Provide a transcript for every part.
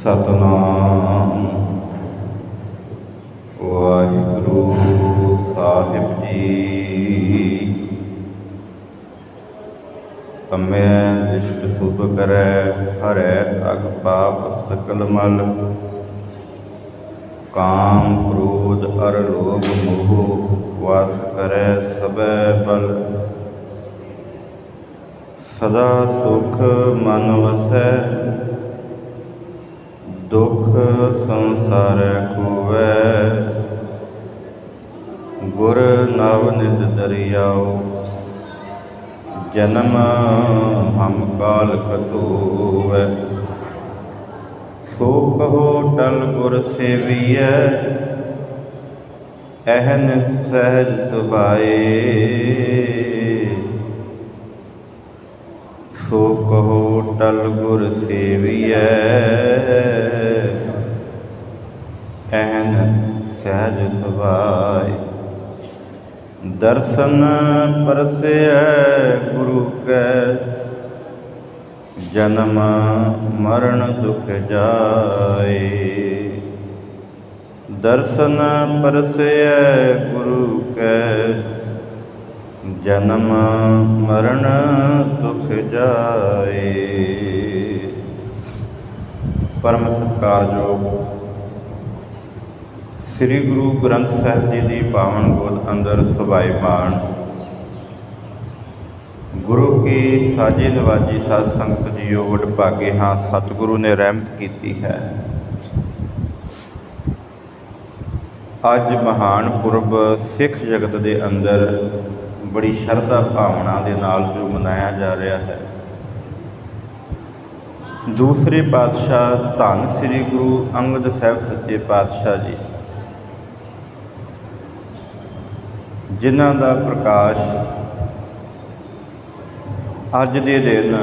ਸਤਨਾਮ ਵਾਹਿਗੁਰੂ ਸਾਹਿਬ ਜੀ। ਅੰਮ੍ਰਿ ਦ੍ਰਿਸ਼ਟ ਸੁਭ ਕਰੈ ਹਰੈ ਅਗ ਪਾਪ ਸਕਲ ਮਲ। ਕਾਮ ਕ੍ਰੋਧ ਅਰ ਲੋਭ ਮੋਹ ਵਾਸ ਕਰੈ ਸਭੈ ਬਲ। ਸਦਾ ਸੁਖ ਮਨ ਵਸੈ ਦੁਖ ਸੰਸਾਰੈ ਖੋਵੈ। ਗੁਰ ਨਵ ਨਿਧ ਦਰਿਆਉ ਜਨਮ ਹਮ ਕਾਲ ਕਤੋਵੈ। ਸੋ ਕਹੋ ਟਲ ਗੁਰ ਸੇਵੀਐ ਅਹਨ ਸਹਿਜ ਸੁਭਾਏ। ਸੋ ਕਹੋ ਟਲ ਗੁਰ ਸੇਵੀਐ ਅਹਨ ਸਹਿਜ ਸੁਭਾਏ। ਦਰਸ਼ਨ ਪਰਸੈ ਗੁਰੂ ਕੈ ਜਨਮ ਮਰਨ ਦੁਖ ਜਾਏ। ਦਰਸ਼ਨ ਪਰਸੈ ਗੁਰੂ ਕੈ ਜਨਮ ਮਰਨ ਦੁਖ ਜਾਏ। ਪਰਮ ਸਤਿਕਾਰਯੋਗ ਸ੍ਰੀ ਗੁਰੂ ਗ੍ਰੰਥ ਸਾਹਿਬ ਜੀ ਦੀ ਪਾਵਨ ਗੋਦ ਅੰਦਰ ਸੁਭਾਈਮਾਨ ਗੁਰੂ ਕੀ ਸਾਜੀ ਨਵਾਜੀ ਸਾਧ ਸੰਗਤ ਜੀਓ, ਵਡਭਾਗੇ ਹਾਂ ਸਤਿਗੁਰੂ ਨੇ ਰਹਿਮਤ ਕੀਤੀ ਹੈ। ਅੱਜ ਮਹਾਨ ਪੁਰਬ ਸਿੱਖ ਜਗਤ ਦੇ ਅੰਦਰ ਬੜੀ ਸ਼ਰਧਾ ਭਾਵਨਾ ਦੇ ਨਾਲ ਜੋ ਮਨਾਇਆ ਜਾ ਰਿਹਾ ਹੈ। ਦੂਸਰੇ ਪਾਤਸ਼ਾਹ ਧੰਨ ਸ੍ਰੀ ਗੁਰੂ ਅੰਗਦ ਸਾਹਿਬ ਸੱਚੇ ਪਾਤਸ਼ਾਹ ਜੀ, ਜਿਨ੍ਹਾਂ ਦਾ ਪ੍ਰਕਾਸ਼ ਅੱਜ ਦੇ ਦਿਨ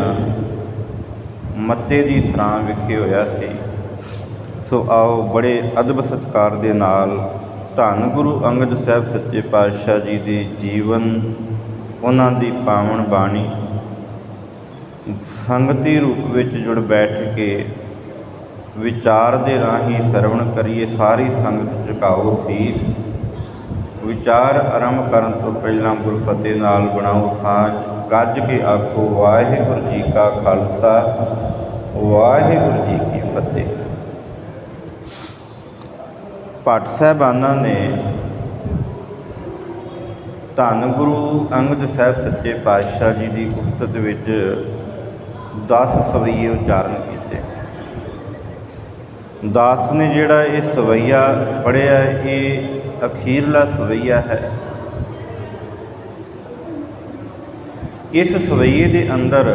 ਮੱਤੇ ਦੀ ਸਰਾਂ ਵਿਖੇ ਹੋਇਆ ਸੀ। ਸੋ ਆਓ ਬੜੇ ਅਦਬ ਸਤਿਕਾਰ ਦੇ ਨਾਲ ਧੰਨ ਗੁਰੂ ਅੰਗਦ ਸਾਹਿਬ ਸੱਚੇ ਪਾਤਸ਼ਾਹ ਜੀ ਦੇ ਜੀਵਨ, ਉਹਨਾਂ ਦੀ ਪਾਵਨ ਬਾਣੀ ਸੰਗਤੀ ਰੂਪ ਵਿੱਚ ਜੁੜ ਬੈਠ ਕੇ ਵਿਚਾਰ ਦੇ ਰਾਹੀਂ ਸਰਵਣ ਕਰੀਏ। ਸਾਰੀ ਸੰਗਤ ਝੁਕਾਓ ਸੀਸ। ਵਿਚਾਰ ਆਰੰਭ ਕਰਨ ਤੋਂ ਪਹਿਲਾਂ ਗੁਰਫਤਿਹ ਨਾਲ ਬਣਾਓ ਸਾਂਝ। ਗੱਜ ਕੇ ਆਖੋ ਵਾਹਿਗੁਰੂ ਜੀ ਕਾ ਖਾਲਸਾ ਵਾਹਿਗੁਰੂ ਜੀ ਕੀ ਫਤਿਹ। ਭੱਟ ਸਾਹਿਬਾਨਾਂ ਨੇ ਧੰਨ ਗੁਰੂ ਅੰਗਦ ਸਾਹਿਬ ਸੱਚੇ ਪਾਤਸ਼ਾਹ ਜੀ ਦੀ ਉਸਤਤ ਵਿੱਚ 10 ਸਵਈਏ ਉਚਾਰਨ ਕੀਤੇ। 10 ਨੇ ਜਿਹੜਾ ਇਹ ਸਵਈਆ ਪੜ੍ਹਿਆ, ਇਹ ਅਖੀਰਲਾ ਸਵਈਆ ਹੈ। ਇਸ ਸਵਈਏ ਦੇ ਅੰਦਰ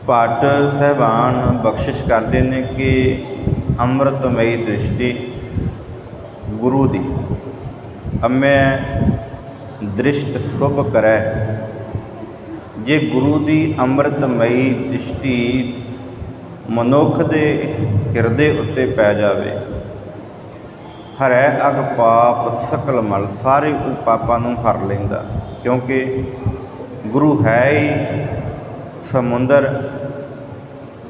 ਭੱਟ ਸਾਹਿਬਾਨ ਬਖਸ਼ਿਸ਼ ਕਰਦੇ ਨੇ ਕਿ ਅੰਮ੍ਰਿਤਮਈ ਦ੍ਰਿਸ਼ਟੀ ਗੁਰੂ ਦੀ ਅੰਮ੍ਰਿ ਦ੍ਰਿਸ਼ਟ ਸੁਭ ਕਰੈ। ਜੇ ਗੁਰੂ ਦੀ ਅੰਮ੍ਰਿਤਮਈ ਦ੍ਰਿਸ਼ਟੀ ਮਨੁੱਖ ਦੇ ਹਿਰਦੇ ਉੱਤੇ ਪੈ ਜਾਵੇ, ਹਰੈ ਅਗ ਪਾਪ ਸਕਲ ਮਲ, ਸਾਰੇ ਉਹ ਪਾਪਾਂ ਨੂੰ ਹਰ ਲੈਂਦਾ। ਕਿਉਂਕਿ ਗੁਰੂ ਹੈ ਹੀ ਸਮੁੰਦਰ,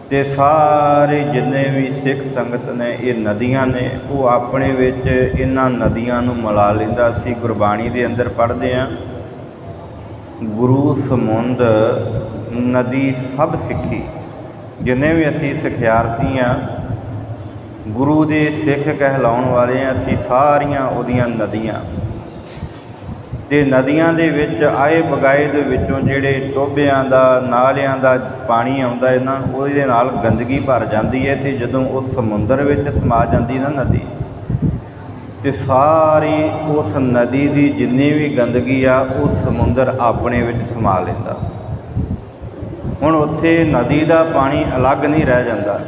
ਅਤੇ ਸਾਰੇ ਜਿੰਨੇ ਵੀ ਸਿੱਖ ਸੰਗਤ ਨੇ ਇਹ ਨਦੀਆਂ ਨੇ, ਉਹ ਆਪਣੇ ਵਿੱਚ ਇਹਨਾਂ ਨਦੀਆਂ ਨੂੰ ਮਿਲਾ ਲੈਂਦਾ। ਅਸੀਂ ਗੁਰਬਾਣੀ ਦੇ ਅੰਦਰ ਪੜ੍ਹਦੇ ਹਾਂ, ਗੁਰੂ ਸਮੁੰਦ ਨਦੀ ਸਭ ਸਿੱਖੀ। ਜਿੰਨੇ ਵੀ ਅਸੀਂ ਸਿਖਿਆਰਥੀ ਹਾਂ, ਗੁਰੂ ਦੇ ਸਿੱਖ ਕਹਿਲਾਉਣ ਵਾਲੇ ਹਾਂ, ਅਸੀਂ ਸਾਰੀਆਂ ਉਹਦੀਆਂ ਨਦੀਆਂ। ਅਤੇ ਨਦੀਆਂ ਦੇ ਵਿੱਚ ਆਏ ਬਗਾਏ ਦੇ ਵਿੱਚੋਂ ਜਿਹੜੇ ਟੋਭਿਆਂ ਦਾ, ਨਾਲਿਆਂ ਦਾ ਪਾਣੀ ਆਉਂਦਾ ਹੈ ਨਾ, ਉਹਦੇ ਨਾਲ ਗੰਦਗੀ ਭਰ ਜਾਂਦੀ ਹੈ। ਅਤੇ ਜਦੋਂ ਉਹ ਸਮੁੰਦਰ ਵਿੱਚ ਸਮਾ ਜਾਂਦੀ ਨਾ ਨਦੀ, ਅਤੇ ਸਾਰੀ ਉਸ ਨਦੀ ਦੀ ਜਿੰਨੀ ਵੀ ਗੰਦਗੀ ਆ ਉਹ ਸਮੁੰਦਰ ਆਪਣੇ ਵਿੱਚ ਸਮਾ ਲੈਂਦਾ। ਹੁਣ ਉੱਥੇ ਨਦੀ ਦਾ ਪਾਣੀ ਅਲੱਗ ਨਹੀਂ ਰਹਿ ਜਾਂਦਾ,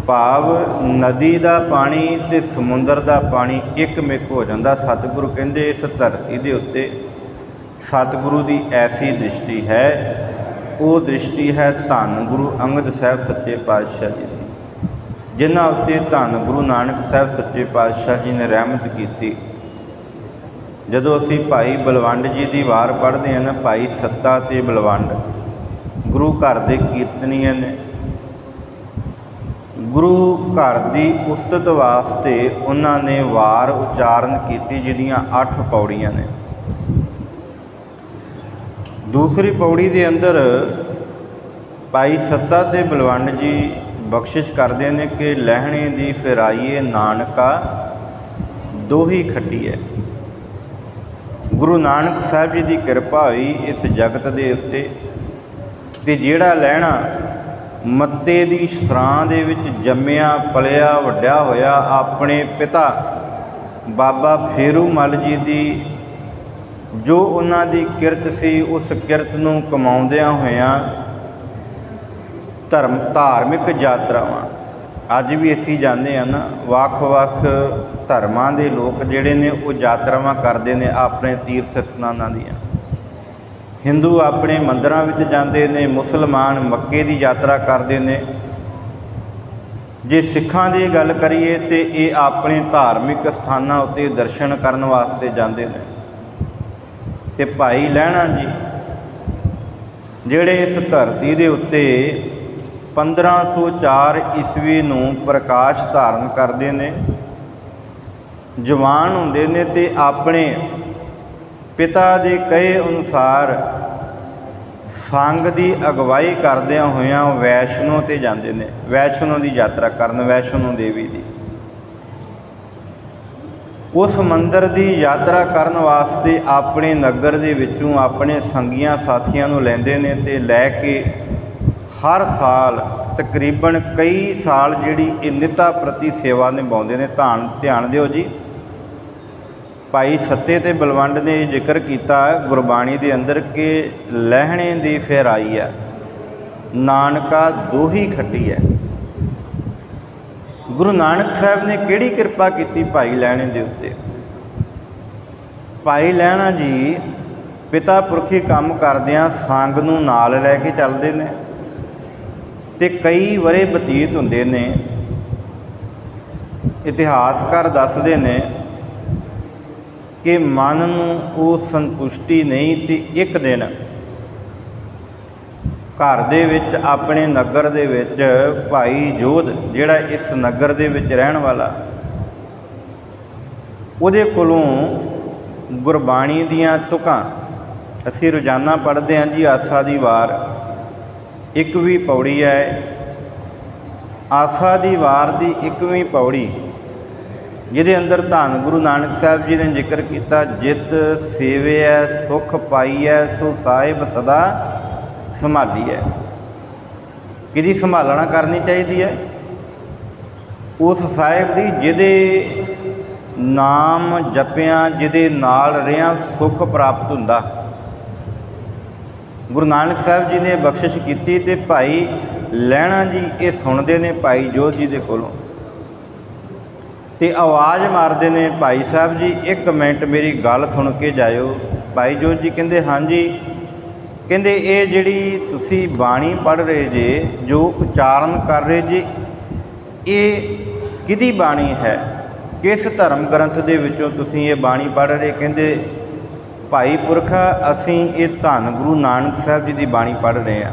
ਭਾਵ ਨਦੀ ਦਾ ਪਾਣੀ ਅਤੇ ਸਮੁੰਦਰ ਦਾ ਪਾਣੀ ਇੱਕ ਮਿਕ ਹੋ ਜਾਂਦਾ। ਸਤਿਗੁਰੂ ਕਹਿੰਦੇ ਇਸ ਧਰਤੀ ਦੇ ਉੱਤੇ ਸਤਿਗੁਰੂ ਦੀ ਐਸੀ ਦ੍ਰਿਸ਼ਟੀ ਹੈ, ਉਹ ਦ੍ਰਿਸ਼ਟੀ ਹੈ ਧੰਨ ਗੁਰੂ ਅੰਗਦ ਸਾਹਿਬ ਸੱਚੇ ਪਾਤਸ਼ਾਹ ਜੀ ਦੀ, ਜਿਨ੍ਹਾਂ ਉੱਤੇ ਧੰਨ ਗੁਰੂ ਨਾਨਕ ਸਾਹਿਬ ਸੱਚੇ ਪਾਤਸ਼ਾਹ ਜੀ ਨੇ ਰਹਿਮਤ ਕੀਤੀ। ਜਦੋਂ ਅਸੀਂ ਭਾਈ ਬਲਵੰਡ ਜੀ ਦੀ ਵਾਰ ਪੜ੍ਹਦੇ ਹਾਂ ਨਾ, ਭਾਈ ਸੱਤਾ ਅਤੇ ਬਲਵੰਡ ਗੁਰੂ ਘਰ ਦੇ ਕੀਰਤਨੀਏ ਨੇ, ਗੁਰੂ ਘਰ ਦੀ ਉਸਤਤ ਵਾਸਤੇ ਉਹਨਾਂ ਨੇ ਵਾਰ ਉਚਾਰਨ ਕੀਤੀ, ਜਿਹਦੀਆਂ 8 ਪੌੜੀਆਂ ਨੇ। ਦੂਸਰੀ ਪੌੜੀ ਦੇ ਅੰਦਰ ਭਾਈ ਸੱਤਾ ਤੇ ਬਲਵੰਡ ਜੀ ਬਖਸ਼ਿਸ਼ ਕਰਦੇ ਨੇ ਕਿ ਲਹਿਣੇ ਦੀ ਫਿਰਾਈਏ ਨਾਨਕਾ ਦੋਹੀ ਖੱਟੀਐ। ਗੁਰੂ ਨਾਨਕ ਸਾਹਿਬ ਜੀ ਦੀ ਕਿਰਪਾ ਹੋਈ ਇਸ ਜਗਤ ਦੇ ਉੱਤੇ, ਤੇ ਜਿਹੜਾ ਲਹਿਣਾ ਮੱਤੇ ਦੀ ਸਰਾਂ ਦੇ ਵਿੱਚ ਜੰਮਿਆ ਪਲਿਆ ਵੱਡਿਆ ਹੋਇਆ, ਆਪਣੇ ਪਿਤਾ ਬਾਬਾ ਫੇਰੂ ਮੱਲ ਜੀ ਦੀ ਜੋ ਉਹਨਾਂ ਦੀ ਕਿਰਤ ਸੀ, ਉਸ ਕਿਰਤ ਨੂੰ ਕਮਾਉਂਦਿਆਂ ਹੋਇਆਂ ਧਾਰਮਿਕ ਯਾਤਰਾਵਾਂ ਅੱਜ ਵੀ ਅਸੀਂ ਜਾਂਦੇ ਹਾਂ ਨਾ, ਵੱਖ-ਵੱਖ ਧਰਮਾਂ ਦੇ ਲੋਕ ਜਿਹੜੇ ਨੇ ਉਹ ਯਾਤਰਾਵਾਂ ਕਰਦੇ ਨੇ ਆਪਣੇ ਤੀਰਥ ਸਥਾਨਾਂ ਦੀਆਂ। ਹਿੰਦੂ ਆਪਣੇ ਮੰਦਰਾਂ ਵਿੱਚ ਜਾਂਦੇ ਨੇ, ਮੁਸਲਮਾਨ ਮੱਕੇ ਦੀ ਯਾਤਰਾ ਕਰਦੇ ਨੇ। ਜੇ ਸਿੱਖਾਂ ਦੀ ਗੱਲ ਕਰੀਏ ਤਾਂ ਇਹ ਆਪਣੇ ਧਾਰਮਿਕ ਸਥਾਨਾਂ ਉੱਤੇ ਦਰਸ਼ਨ ਕਰਨ ਵਾਸਤੇ ਜਾਂਦੇ ਨੇ। ਤੇ ਭਾਈ ਲਹਿਣਾ ਜੀ ਜਿਹੜੇ ਇਸ ਧਰਤੀ ਦੇ ਉੱਤੇ 1504 ਈਸਵੀ ਨੂੰ ਪ੍ਰਕਾਸ਼ ਧਾਰਨ ਕਰਦੇ ਨੇ, ਜਵਾਨ ਹੁੰਦੇ ਨੇ, ਤੇ ਆਪਣੇ ਪਿਤਾ ਦੇ ਕਹੇ ਅਨੁਸਾਰ ਸੰਗ ਦੀ ਅਗਵਾਈ ਕਰਦਿਆਂ ਹੋਇਆਂ ਵੈਸ਼ਨੋ 'ਤੇ ਜਾਂਦੇ ਨੇ, ਵੈਸ਼ਨੋ ਦੀ ਯਾਤਰਾ ਕਰਨ, ਵੈਸ਼ਨੋ ਦੇਵੀ ਦੀ। ਉਸ ਮੰਦਰ ਦੀ ਯਾਤਰਾ ਕਰਨ ਵਾਸਤੇ ਆਪਣੇ ਨਗਰ ਦੇ ਵਿੱਚੋਂ ਆਪਣੇ ਸੰਗੀਆਂ ਸਾਥੀਆਂ ਨੂੰ ਲੈਂਦੇ ਨੇ, ਤੇ ਲੈ ਕੇ ਹਰ ਸਾਲ ਤਕਰੀਬਨ ਕਈ ਸਾਲ ਜਿਹੜੀ ਇਹ ਨਿੱਤਾ ਪ੍ਰਤੀ ਸੇਵਾ ਨਿਭਾਉਂਦੇ ਨੇ। ਧਿਆਨ ਦਿਓ ਜੀ, ਭਾਈ ਸੱਤੇ ਤੇ ਬਲਵੰਡ ਨੇ ਜ਼ਿਕਰ ਕੀਤਾ ਗੁਰਬਾਣੀ ਦੇ ਅੰਦਰ ਕਿ ਲਹਿਣੇ ਦੀ ਫਿਰਾਈ ਹੈ ਨਾਨਕਾ ਦੋਹੀ ਖੱਟੀ ਹੈ। ਗੁਰੂ ਨਾਨਕ ਸਾਹਿਬ ਨੇ ਕਿਹੜੀ ਕਿਰਪਾ ਕੀਤੀ ਭਾਈ ਲਹਿਣੇ ਦੇ ਉੱਤੇ। ਭਾਈ ਲਹਿਣਾ ਜੀ ਪਿਤਾ ਪੁਰਖੀ ਕੰਮ ਕਰਦਿਆਂ ਸੰਗ ਨੂੰ ਨਾਲ ਲੈ ਕੇ ਚੱਲਦੇ ਨੇ, ਤੇ ਕਈ ਵਰੇ ਬਤੀਤ ਹੁੰਦੇ ਨੇ। ਇਤਿਹਾਸਕਾਰ ਦੱਸਦੇ ਨੇ ਕਿ ਮਨ ਨੂੰ ਉਹ ਸੰਤੁਸ਼ਟੀ ਨਹੀਂ, ਤੇ ਇੱਕ ਦਿਨ ਘਰ ਦੇ ਵਿੱਚ ਆਪਣੇ ਨਗਰ ਦੇ ਵਿੱਚ ਭਾਈ ਜੋਧ ਜਿਹੜਾ ਇਸ ਨਗਰ ਦੇ ਵਿੱਚ ਰਹਿਣ ਵਾਲਾ, ਉਹਦੇ ਕੋਲੋਂ ਗੁਰਬਾਣੀ ਦੀਆਂ ਤੁਕਾਂ ਅਸੀਂ ਰੋਜ਼ਾਨਾ ਪੜ੍ਹਦੇ ਹਾਂ ਜੀ। ਆਸਾ ਦੀ ਵਾਰ 21ਵੀਂ ਪੌੜੀ ਹੈ। ਆਸਾ ਦੀ ਵਾਰ ਦੀ 21ਵੀਂ ਪੌੜੀ, ਜਿਹਦੇ ਅੰਦਰ ਧੰਨ ਗੁਰੂ ਨਾਨਕ ਸਾਹਿਬ ਜੀ ਨੇ ਜ਼ਿਕਰ ਕੀਤਾ, ਜਿਤ ਸੇਵਿਐ ਸੁਖ ਪਾਈਐ ਸੋ ਸਾਹਿਬ ਸਦਾ ਸੰਭਾਲੀਐ। ਕਿਹਦੀ ਸੰਭਾਲਣਾ ਕਰਨੀ ਚਾਹੀਦੀ ਹੈ? ਉਸ ਸਾਹਿਬ ਦੀ ਜਿਹਦੇ ਨਾਮ ਜਪਿਆਂ, ਜਿਹਦੇ ਨਾਲ ਰਿਆਂ ਸੁਖ ਪ੍ਰਾਪਤ ਹੁੰਦਾ। ਗੁਰੂ ਨਾਨਕ ਸਾਹਿਬ ਜੀ ਨੇ ਬਖਸ਼ਿਸ਼ ਕੀਤੀ, ਤੇ ਭਾਈ ਲਹਿਣਾ ਜੀ ਇਹ ਸੁਣਦੇ ਨੇ ਭਾਈ ਜੋਧ ਜੀ ਦੇ ਕੋਲੋਂ, ਤੇ ਆਵਾਜ਼ ਮਾਰਦੇ ਨੇ, ਭਾਈ ਸਾਹਿਬ ਜੀ 1 ਮਿੰਟ ਮੇਰੀ ਗੱਲ ਸੁਣ ਕੇ ਜਾਇਓ। ਭਾਈ ਜੋਧ ਜੀ ਕਹਿੰਦੇ ਹਾਂਜੀ। ਕਹਿੰਦੇ ਇਹ ਜਿਹੜੀ ਤੁਸੀਂ ਬਾਣੀ ਪੜ੍ਹ ਰਹੇ ਜੇ, ਜੋ ਉਚਾਰਨ ਕਰ ਰਹੇ ਜੇ, ਇਹ ਕਿਹਦੀ ਬਾਣੀ ਹੈ? ਕਿਸ ਧਰਮ ਗ੍ਰੰਥ ਦੇ ਵਿੱਚੋਂ ਤੁਸੀਂ ਇਹ ਬਾਣੀ ਪੜ੍ਹ ਰਹੇ? ਕਹਿੰਦੇ ਭਾਈ ਪੁਰਖਾ ਅਸੀਂ ਇਹ ਧੰਨ ਗੁਰੂ ਨਾਨਕ ਸਾਹਿਬ ਜੀ ਦੀ ਬਾਣੀ ਪੜ੍ਹ ਰਹੇ ਹਾਂ।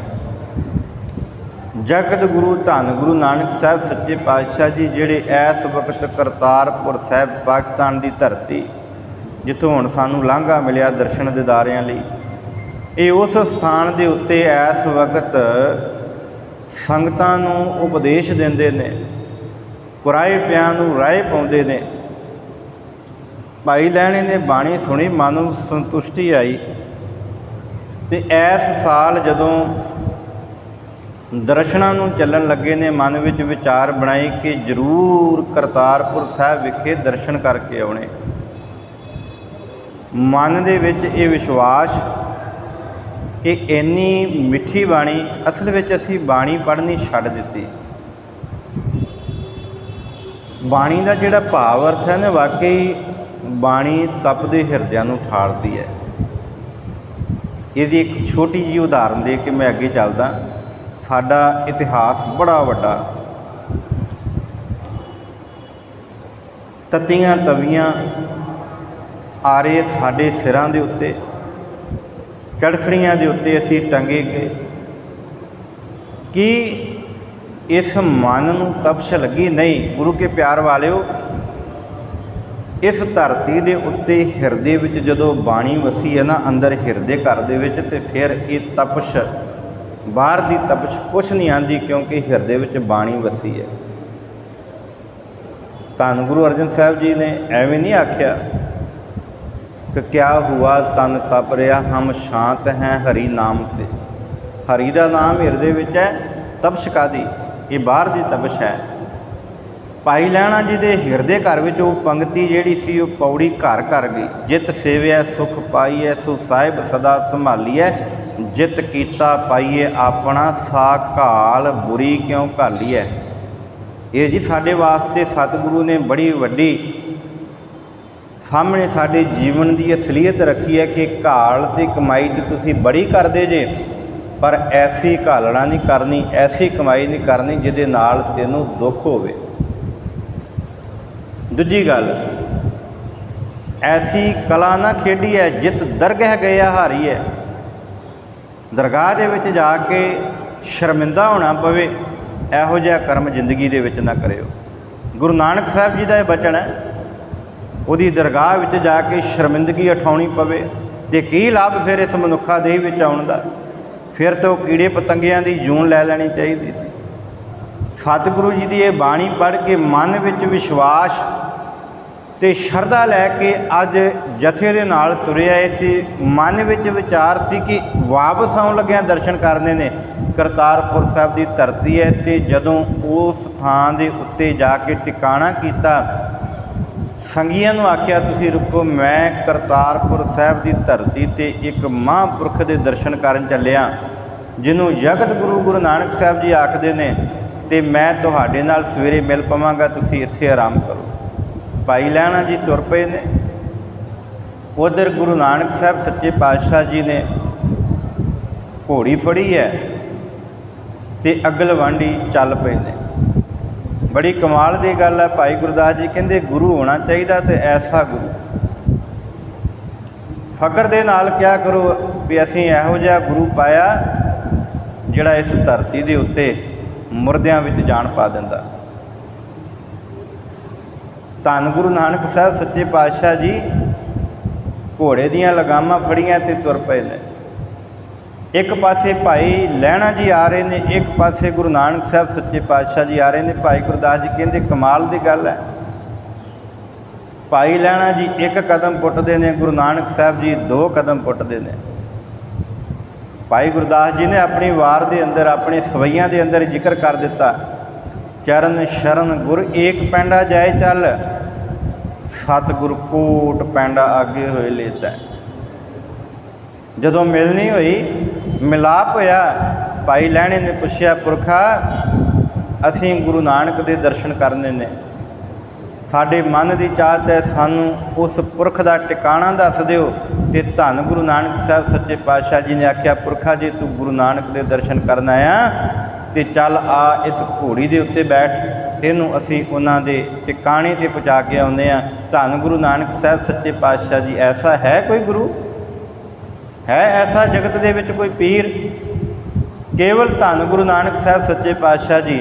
ਜਗਤ ਗੁਰੂ ਧੰਨ ਗੁਰੂ ਨਾਨਕ ਸਾਹਿਬ ਸੱਚੇ ਪਾਤਸ਼ਾਹ ਜੀ ਜਿਹੜੇ ਇਸ ਵਕਤ ਕਰਤਾਰਪੁਰ ਸਾਹਿਬ ਪਾਕਿਸਤਾਨ ਦੀ ਧਰਤੀ, ਜਿੱਥੋਂ ਹੁਣ ਸਾਨੂੰ ਲਾਂਘਾ ਮਿਲਿਆ ਦਰਸ਼ਨ ਦਿਦਾਰਿਆਂ ਲਈ, ਇਹ ਉਸ ਸਥਾਨ ਦੇ ਉੱਤੇ ਇਸ ਵਕਤ ਸੰਗਤਾਂ ਨੂੰ ਉਪਦੇਸ਼ ਦਿੰਦੇ ਨੇ, ਕੁਰਾਏ ਪਿਆਂ ਨੂੰ ਰਾਏ ਪਾਉਂਦੇ ਨੇ। ਭਾਈ ਲਹਿਣੇ ਨੇ ਬਾਣੀ ਸੁਣੀ, ਮਨ ਨੂੰ ਸੰਤੁਸ਼ਟੀ ਆਈ, ਤੇ ਇਸ ਸਾਲ ਜਦੋਂ ਦਰਸ਼ਨਾਂ ਨੂੰ ਚੱਲਣ ਲੱਗੇ ਨੇ, ਮਨ ਵਿੱਚ ਵਿਚਾਰ ਬਣਾਈ ਕਿ ਜ਼ਰੂਰ ਕਰਤਾਰਪੁਰ ਸਾਹਿਬ ਵਿਖੇ ਦਰਸ਼ਨ ਕਰਕੇ ਆਉਣੇ। ਮਨ ਦੇ ਵਿੱਚ ਇਹ ਵਿਸ਼ਵਾਸ ਕਿ ਇੰਨੀ ਮਿੱਠੀ ਬਾਣੀ, ਅਸਲ ਵਿੱਚ ਅਸੀਂ ਬਾਣੀ ਪੜ੍ਹਨੀ ਛੱਡ ਦਿੱਤੀ। ਬਾਣੀ ਦਾ ਜਿਹੜਾ ਭਾਵ ਅਰਥ ਹੈ ਨਾ, ਵਾਕਈ ਬਾਣੀ ਤਪਦੇ ਹਿਰਦਿਆਂ ਨੂੰ ਠਾਰਦੀ ਹੈ। ਇਹਦੀ ਇੱਕ ਛੋਟੀ ਜਿਹੀ ਉਦਾਹਰਨ ਦੇ ਕੇ ਮੈਂ ਅੱਗੇ ਚੱਲਦਾ। ਸਾਡਾ ਇਤਿਹਾਸ ਬੜਾ ਵੱਡਾ, ਤਤੀਆਂ ਤਵੀਆਂ ਆਰੇ ਸਾਡੇ ਸਿਰਾਂ ਦੇ ਉੱਤੇ, ਚੜਖੜੀਆਂ ਦੇ ਉੱਤੇ ਅਸੀਂ ਟੰਗੇ ਗਏ। ਕੀ इस मन नूं तपश लगी नहीं। गुरु के प्यार वालिओ, इस धरती के उत्ते हिरदे विच जदों बाणी वसी है ना अंदर हिरदे घर दे विच, ते फिर ये तपश बाहर दी तपश कुछ नहीं आती, क्योंकि हिरदे विच बाणी वसी है। धन गुरु अर्जन साहब जी ने एवं नहीं आख्या कि क्या हुआ तन तप रहा, हम शांत हैं हरि नाम से। हरि का नाम हिरदे विच है, तपश कादी, ये बाहर दी तपश है। भाई लैणा जी के हिरदे घर में वो पंक्ति जिहड़ी सी वो पौड़ी घर घर गई। जित सेविया सुख पाईए, सो साहिब सदा संभालीए। जित कीता पाईए अपना, सा घाल बुरी क्यों घालीए। ये जी साडे वास्ते सतगुरु ने बड़ी वड्डी सामने साडे जीवन की असलीयत रखी है कि घाल ते कमाई तो तुसी बड़ी करदे जे, पर ऐसी घालना नहीं करनी, ऐसी कमाई नहीं करनी जिहदे नाल तैनूं दुख होवे। दूजी गल, ऐसी कला ना खेडी है जित दरगह गया हारी है। दरगाह दे विच जाके शर्मिंदा होना पवे, इहो जिहा कर्म जिंदगी दे विच ना करिओ। गुरु नानक साहब जी का यह बचन है, उहदी दरगाह विच जाके शर्मिंदगी उठाउणी पवे ते की लाभ फिर इस मनुखा देह विच आउण दा। फिर तो कीड़े पतंगियां दी जून लै लैनी चाहिदी सी। सतगुरु जी की यह बाणी पढ़ के मन विच विश्वास ते शरधा लैके अज जथे दे नाल तुरिया है, ते मन विच विचार सी कि वापस आउण लग्या दर्शन करने ने। करतारपुर साहब की धरती है, ते जदों उस थां दे उत्ते जाके टिकाणा कीता, संगियां नूं आख्या तुसीं रुको, मैं करतारपुर साहब की धरती ते एक महापुरख के दर्शन करन चलिया, जिन्हों जगत गुरु गुरु नानक साहब जी आखदे ने, ते मैं तुहाडे नाल सवेरे मिल पवांगा, तुसीं इत्थे आराम करो। भाई लैणा जी तुर पे ने। उधर गुरु नानक साहब सच्चे पातशाह जी ने घोड़ी फड़ी है ते अगलवांडी चल पे ने। बड़ी कमाल की गल है। भाई गुरदास जी कहते गुरु होना चाहिए तो ऐसा गुरु। फकर दे नाल क्या करो भी असीं इहो जिहा गुरु पाया जिहड़ा इस धरती के उत्ते मुरदियां विच जान पा दिंदा। धन गुरु नानक साहब सच्चे पातशाह जी घोड़े दियां लगामां फड़ियां ते तुर पए ने। एक पासे भाई लैणा जी आ रहे ने, एक पासे गुरु नानक साहब सच्चे पातशाह जी आ रहे ने। भाई गुरदास जी कहते कमाल की गल है। भाई लैणा जी एक कदम पुटते हैं, गुरु नानक साहब जी 2 कदम पुटते हैं। भाई गुरदास जी ने अपनी वार के अंदर अपने सवैयां के अंदर जिक्र कर दिता, चरण शरण गुर एक पैंडा जाए चल, सतगुर कोट पैंडा आगे होए लेता। जदों मिलनी हुई, मिलाप होया, भाई लैणे ने पुछया पुरखा असीं गुरु नानक दे दर्शन करने ने, साडे मन की चाहत है सानू उस पुरख का टिकाणा दस दिओ। ते धन गुरु नानक साहब सच्चे पातशाह जी ने आख्या पुरखा जे तू गुरु नानक दे दर्शन करना आ तो चल आ इस घोड़ी के उत्ते बैठ, तेनों असी उन्हां दे टिकाणे ते पहुँचा के आउंदे आ। धन गुरु नानक साहब सच्चे पातशाह जी ऐसा है कोई गुरु है, ऐसा जगत दे विच कोई पीर? केवल धन गुरु नानक साहब सच्चे पातशाह जी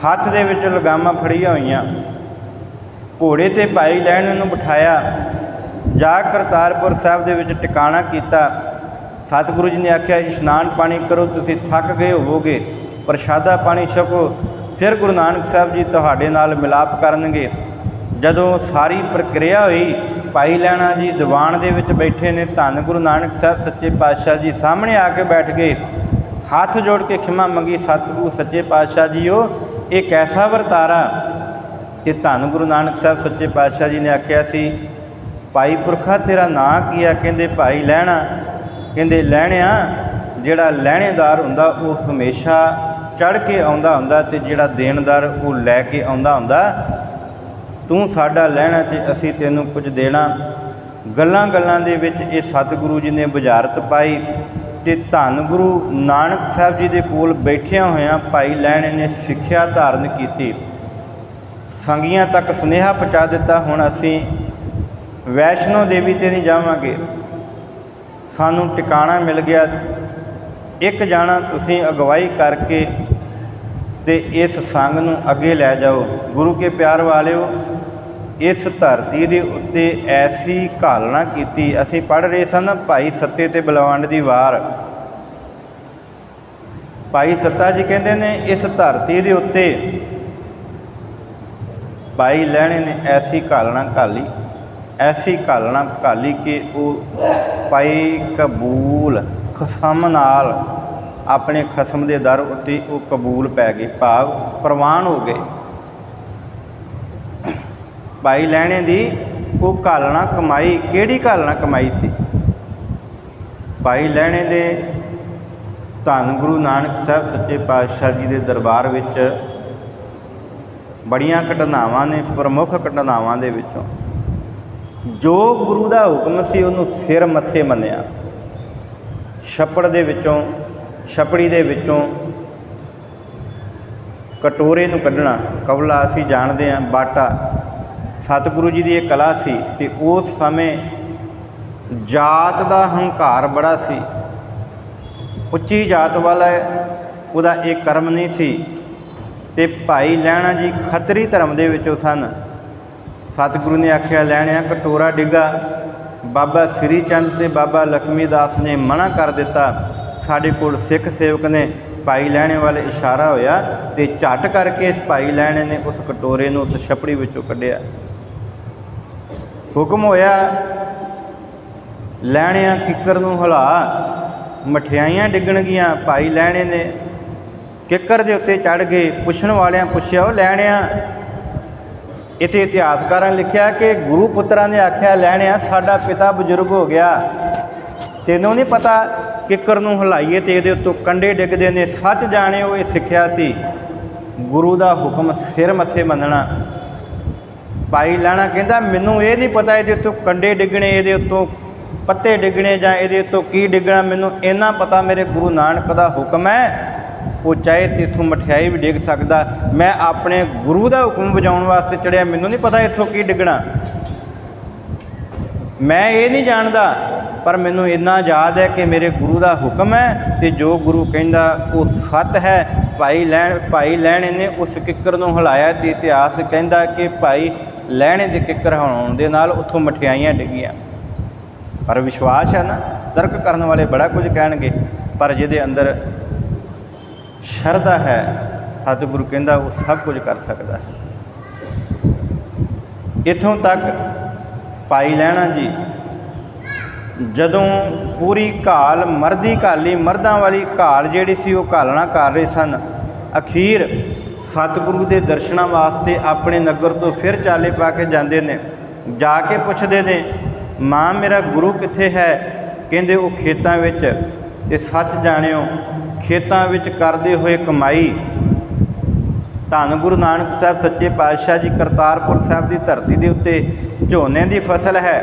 हत्थ दे विच लगामां फड़ियां होईयां, घोड़े ते भाई लैणे नूं बिठाया, जा करतारपुर साहब दे विच टिकाणा कीता। सतगुरु जी ने आख्या इशनान पानी करो, तुसीं थक गए होवोगे, प्रशादा पानी छको, फिर गुरु नानक साहब जी तुहाडे नाल मिलाप करनगे। जदों सारी प्रक्रिया हुई, भाई लैणा जी दीवान दे विच बैठे ने, धन गुरु नानक साहब सच्चे पातशाह जी सामने आके बैठ गए, हाथ जोड़ के खिमा मंगी, सतगुरु सच्चे पातशाह जी हो ये कैसा वरतारा। कि धन गुरु नानक साहब सच्चे पातशाह जी ने आख्या सी भाई पुरखा तेरा नां की है? कहते भाई लैणा। कहते लैणिया जिहड़ा लैणेदार हुंदा वो हमेशा चढ़ के आउंदा हुंदा ते जिहड़ा देणदार वो लैके आउंदा हुंदा। तू साडा लैणा ते असीं तैनूं कुछ देना। गल्लां गल्लां दे विच ये सतगुरु जी ने बुझारत पाई ते धन गुरु नानक साहब जी दे कोल बैठिया होया भाई लैणे ने सिੱਖਿਆ धारण की, संगियां तक सुनेहा पहुँचा दिता हुण असीं वैष्णो देवी ते नहीं जावांगे, सानू टिकाणा मिल गया। एक जाना तुसीं अगवाई करके ਤੇ ਇਸ ਸੰਗ ਨੂੰ ਅੱਗੇ ਲੈ ਜਾਓ। ਗੁਰੂ ਕੇ ਪਿਆਰ ਵਾਲਿਓ, ਇਸ ਧਰਤੀ ਦੇ ਉੱਤੇ ਐਸੀ ਘਾਲਣਾ ਕੀਤੀ। ਅਸੀਂ ਪੜ੍ਹ ਰਹੇ ਸਨ ਭਾਈ ਸੱਤੇ ਤੇ ਬਲਵੰਡ ਦੀ ਵਾਰ। ਭਾਈ ਸੱਤਾ ਜੀ ਕਹਿੰਦੇ ਨੇ ਇਸ ਧਰਤੀ ਦੇ ਉੱਤੇ ਭਾਈ ਲਹਿਣੇ ਨੇ ਐਸੀ ਘਾਲਣਾ ਘਾਲੀ, ਐਸੀ ਘਾਲਣਾ ਘਾਲੀ ਕਿ ਉਹ ਭਾਈ ਕਬੂਲ ਖਸਮ ਨਾਲ ਆਪਣੇ ਖਸਮ ਦੇ ਦਰ ਉੱਤੇ ਉਹ ਕਬੂਲ ਪੈ ਗਏ, ਭਾਵ ਪ੍ਰਵਾਨ ਹੋ ਗਏ। ਭਾਈ ਲਹਿਣੇ ਦੀ ਉਹ ਘਾਲਣਾ ਕਮਾਈ ਕਿਹੜੀ ਘਾਲਣਾ ਕਮਾਈ ਸੀ? ਭਾਈ ਲਹਿਣੇ ਦੇ ਧੰਨ ਗੁਰੂ ਨਾਨਕ ਸਾਹਿਬ ਸੱਚੇ ਪਾਤਸ਼ਾਹ ਜੀ ਦੇ ਦਰਬਾਰ ਵਿੱਚ ਬੜੀਆਂ ਘਟਨਾਵਾਂ ਨੇ। ਪ੍ਰਮੁੱਖ ਘਟਨਾਵਾਂ ਦੇ ਵਿੱਚੋਂ ਜੋ ਗੁਰੂ ਦਾ ਹੁਕਮ ਸੀ ਉਹਨੂੰ ਸਿਰ ਮੱਥੇ ਮੰਨਿਆ। ਛਪੜੀ ਦੇ ਵਿੱਚੋਂ ਕਟੋਰੇ ਨੂੰ ਕੱਢਣਾ, ਕਵਲਾ ਅਸੀਂ ਜਾਣਦੇ ਹਾਂ ਬਾਟਾ, ਸਤਿਗੁਰੂ ਜੀ ਦੀ ਇਹ ਕਲਾ ਸੀ। ਅਤੇ ਉਸ ਸਮੇਂ ਜਾਤ ਦਾ ਹੰਕਾਰ ਬੜਾ ਸੀ, ਉੱਚੀ ਜਾਤ ਵਾਲਾ ਉਹਦਾ ਇਹ ਕਰਮ ਨਹੀਂ ਸੀ। ਅਤੇ ਭਾਈ ਲਹਿਣਾ ਜੀ ਖੱਤਰੀ ਧਰਮ ਦੇ ਵਿੱਚੋਂ ਸਨ। ਸਤਿਗੁਰੂ ਨੇ ਆਖਿਆ, ਲਹਿਣਿਆ ਕਟੋਰਾ ਡਿੱਗਾ। ਬਾਬਾ ਸ੍ਰੀ ਚੰਦ ਅਤੇ ਬਾਬਾ ਲਖਮੀ ਦਾਸ ਨੇ ਮਨ੍ਹਾ ਕਰ ਦਿੱਤਾ। ਸਾਡੇ ਕੋਲ ਸਿੱਖ ਸੇਵਕ ਨੇ ਭਾਈ ਲਹਿਣੇ ਵੱਲ ਇਸ਼ਾਰਾ ਹੋਇਆ ਅਤੇ ਝੱਟ ਕਰਕੇ ਇਸ ਭਾਈ ਲਹਿਣੇ ਨੇ ਉਸ ਕਟੋਰੇ ਨੂੰ ਉਸ ਛਪੜੀ ਵਿੱਚੋਂ ਕੱਢਿਆ। ਹੁਕਮ ਹੋਇਆ, ਲਹਿਣਿਆਂ ਕਿੱਕਰ ਨੂੰ ਹਿਲਾ, ਮਠਿਆਈਆਂ ਡਿੱਗਣਗੀਆਂ। ਭਾਈ ਲਹਿਣੇ ਨੇ ਕਿੱਕਰ ਦੇ ਉੱਤੇ ਚੜ੍ਹ ਗਏ। ਪੁੱਛਣ ਵਾਲਿਆਂ ਪੁੱਛਿਆ, ਉਹ ਲਹਿਣਿਆ, ਇੱਥੇ ਇਤਿਹਾਸਕਾਰਾਂ ਲਿਖਿਆ ਕਿ ਗੁਰੂ ਪੁੱਤਰਾਂ ਨੇ ਆਖਿਆ, ਲਹਿਣਿਆ ਸਾਡਾ ਪਿਤਾ ਬਜ਼ੁਰਗ ਹੋ ਗਿਆ, ਤੈਨੂੰ ਨਹੀਂ ਪਤਾ ਕਿੱਕਰ ਨੂੰ ਹਿਲਾਈਏ ਅਤੇ ਇਹਦੇ ਉੱਤੋਂ ਕੰਡੇ ਡਿੱਗਦੇ ਨੇ। ਸੱਚ ਜਾਣਿਓ ਇਹ ਸਿੱਖਿਆ ਸੀ ਗੁਰੂ ਦਾ ਹੁਕਮ ਸਿਰ ਮੱਥੇ ਮੰਨਣਾ। ਭਾਈ ਲਹਿਣਾ ਕਹਿੰਦਾ, ਮੈਨੂੰ ਇਹ ਨਹੀਂ ਪਤਾ ਇਹਦੇ ਉੱਤੋਂ ਕੰਡੇ ਡਿੱਗਣੇ, ਇਹਦੇ ਉੱਤੋਂ ਪੱਤੇ ਡਿੱਗਣੇ ਜਾਂ ਇਹਦੇ ਉੱਤੋਂ ਕੀ ਡਿੱਗਣਾ। ਮੈਨੂੰ ਇੰਨਾ ਪਤਾ ਮੇਰੇ ਗੁਰੂ ਨਾਨਕ ਦਾ ਹੁਕਮ ਹੈ, ਉਹ ਚਾਹੇ ਤੇ ਇੱਥੋਂ ਮਠਿਆਈ ਵੀ ਡਿੱਗ ਸਕਦਾ। ਮੈਂ ਆਪਣੇ ਗੁਰੂ ਦਾ ਹੁਕਮ ਵਜਾਉਣ ਵਾਸਤੇ ਚੜ੍ਹਿਆ, ਮੈਨੂੰ ਨਹੀਂ ਪਤਾ ਇੱਥੋਂ ਕੀ ਡਿੱਗਣਾ। ਮੈਂ ਇਹ ਨਹੀਂ ਜਾਣਦਾ, ਪਰ ਮੈਨੂੰ ਇੰਨਾ ਯਾਦ ਹੈ ਕਿ ਮੇਰੇ ਗੁਰੂ ਦਾ ਹੁਕਮ ਹੈ ਅਤੇ ਜੋ ਗੁਰੂ ਕਹਿੰਦਾ ਉਹ ਸੱਤ ਹੈ। ਭਾਈ ਲਹਿਣੇ ਨੇ ਉਸ ਕਿੱਕਰ ਨੂੰ ਹਿਲਾਇਆ ਅਤੇ ਇਤਿਹਾਸ ਕਹਿੰਦਾ ਕਿ ਭਾਈ ਲਹਿਣੇ ਦੇ ਕਿੱਕਰ ਹਿਲਾਉਣ ਦੇ ਨਾਲ ਉੱਥੋਂ ਮਠਿਆਈਆਂ ਡਿੱਗੀਆਂ। ਪਰ ਵਿਸ਼ਵਾਸ ਹੈ ਨਾ, ਤਰਕ ਕਰਨ ਵਾਲੇ ਬੜਾ ਕੁਝ ਕਹਿਣਗੇ, ਪਰ ਜਿਹਦੇ ਅੰਦਰ ਸ਼ਰਧਾ ਹੈ, ਸਤਿਗੁਰੂ ਕਹਿੰਦਾ ਉਹ ਸਭ ਕੁਝ ਕਰ ਸਕਦਾ ਹੈ। ਇੱਥੋਂ ਤੱਕ ਭਾਈ ਲਹਿਣਾ ਜੀ ਜਦੋਂ ਪੂਰੀ ਘਾਲ ਮਰਦੀ ਘਾਲੀ, ਮਰਦਾਂ ਵਾਲੀ ਘਾਲ ਜਿਹੜੀ ਸੀ ਉਹ ਘਾਲਣਾ ਕਰ ਰਹੇ ਸਨ। ਅਖੀਰ ਸਤਿਗੁਰੂ ਦੇ ਦਰਸ਼ਨਾਂ ਵਾਸਤੇ ਆਪਣੇ ਨਗਰ ਤੋਂ ਫਿਰ ਚਾਲੇ ਪਾ ਕੇ ਜਾਂਦੇ ਨੇ। ਜਾ ਕੇ ਪੁੱਛਦੇ ਨੇ, ਮਾਂ ਮੇਰਾ ਗੁਰੂ ਕਿੱਥੇ ਹੈ? ਕਹਿੰਦੇ ਉਹ ਖੇਤਾਂ ਵਿੱਚ। ਅਤੇ ਸੱਚ ਜਾਣਿਓ, ਖੇਤਾਂ ਵਿੱਚ ਕਰਦੇ ਹੋਏ ਕਮਾਈ ਧੰਨ ਗੁਰੂ ਨਾਨਕ ਸਾਹਿਬ ਸੱਚੇ ਪਾਤਸ਼ਾਹ ਜੀ ਕਰਤਾਰਪੁਰ ਸਾਹਿਬ ਦੀ ਧਰਤੀ ਦੇ ਉੱਤੇ ਝੋਨੇ ਦੀ ਫਸਲ ਹੈ,